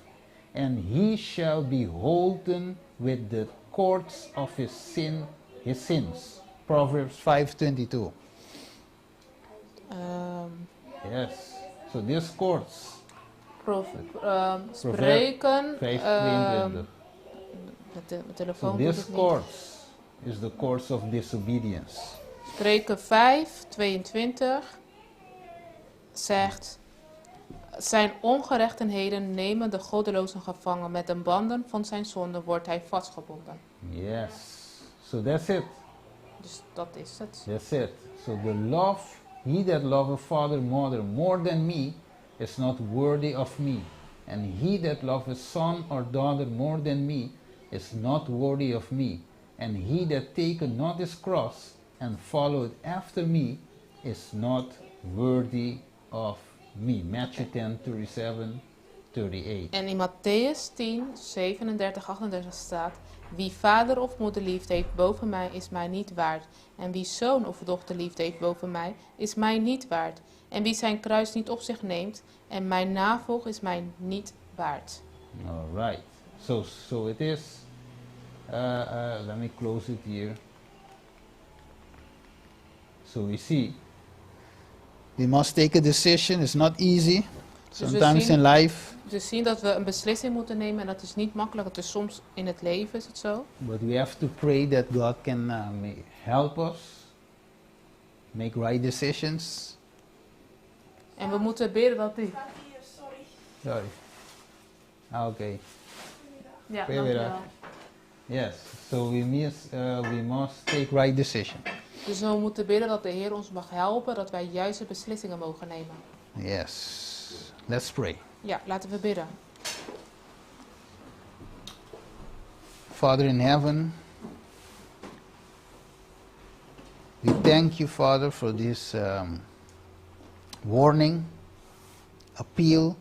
and he shall be holden with the cords of his sins. Proverbs 5:22. Yes. So these cords, Spreuken. 5:22. Mijn So telefoon doet these het niet. cords is the cords of disobedience. Spreuken 5:22 zegt: zijn ongerechtigheden nemen de goddelozen gevangen. Met de banden van zijn zonde wordt hij vastgebonden. Yes. So that's it. Dus dat is het. That's it. So the love, he that loveth father, mother more than me, is not worthy of me. And he that loveth son or daughter more than me, is not worthy of me. And he that taketh not his cross and followeth after me, is not worthy of me. Matthew 10:37, 38. En in Matthäus 10, 37, 38 staat: wie vader of moeder lief heeft boven mij, is mij niet waard. En wie zoon of dochter lief heeft boven mij, is mij niet waard. En wie zijn kruis niet op zich neemt en mij navolgt, is mij niet waard. All right. So it is. Let me close it here. So we see. We must take a decision. It's not easy. Sometimes zien- in life, Dus zien dat we een beslissing moeten nemen en dat is niet makkelijk. Het is soms in het leven is het zo. but we have to pray that God can help us make right decisions. En we moeten bidden dat die... Sorry. Okay. Ja, Goedemiddag. dankjewel. Yes. So we must take right decision. Dus we moeten bidden dat de Heer ons mag helpen, dat wij juiste beslissingen mogen nemen. Yes. Let's pray. Ja, laten we bidden. Father in heaven, we thank you, Father, for this warning, appeal,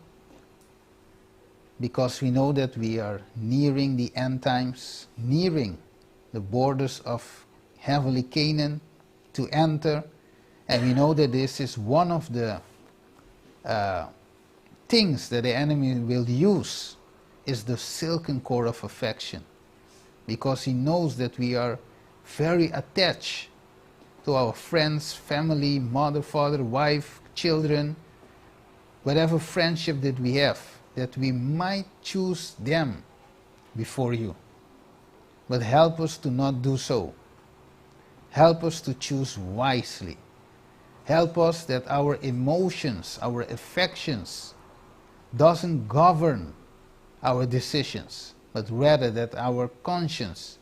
because we know that we are nearing the end times, nearing the borders of heavenly Canaan to enter, and we know that this is one of the things that the enemy will use is the silken cord of affection, because he knows that we are very attached to our friends, family, mother, father, wife, children, whatever friendship that we have, that we might choose them before you. But help us to not do so. Help us to choose wisely. Help us that our emotions, our affections doesn't govern our decisions, but rather that our conscience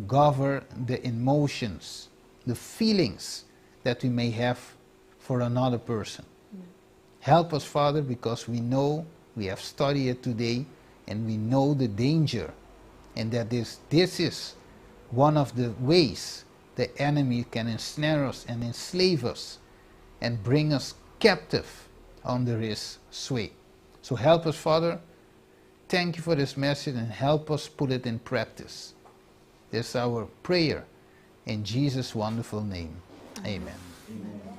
govern the emotions, the feelings that we may have for another person. Help us, Father, because we know, we have studied it today, and we know the danger, and that this is one of the ways the enemy can ensnare us and enslave us and bring us captive under his sway. So help us, Father. Thank you for this message, and help us put it in practice. This is our prayer in Jesus' wonderful name. Amen. Amen.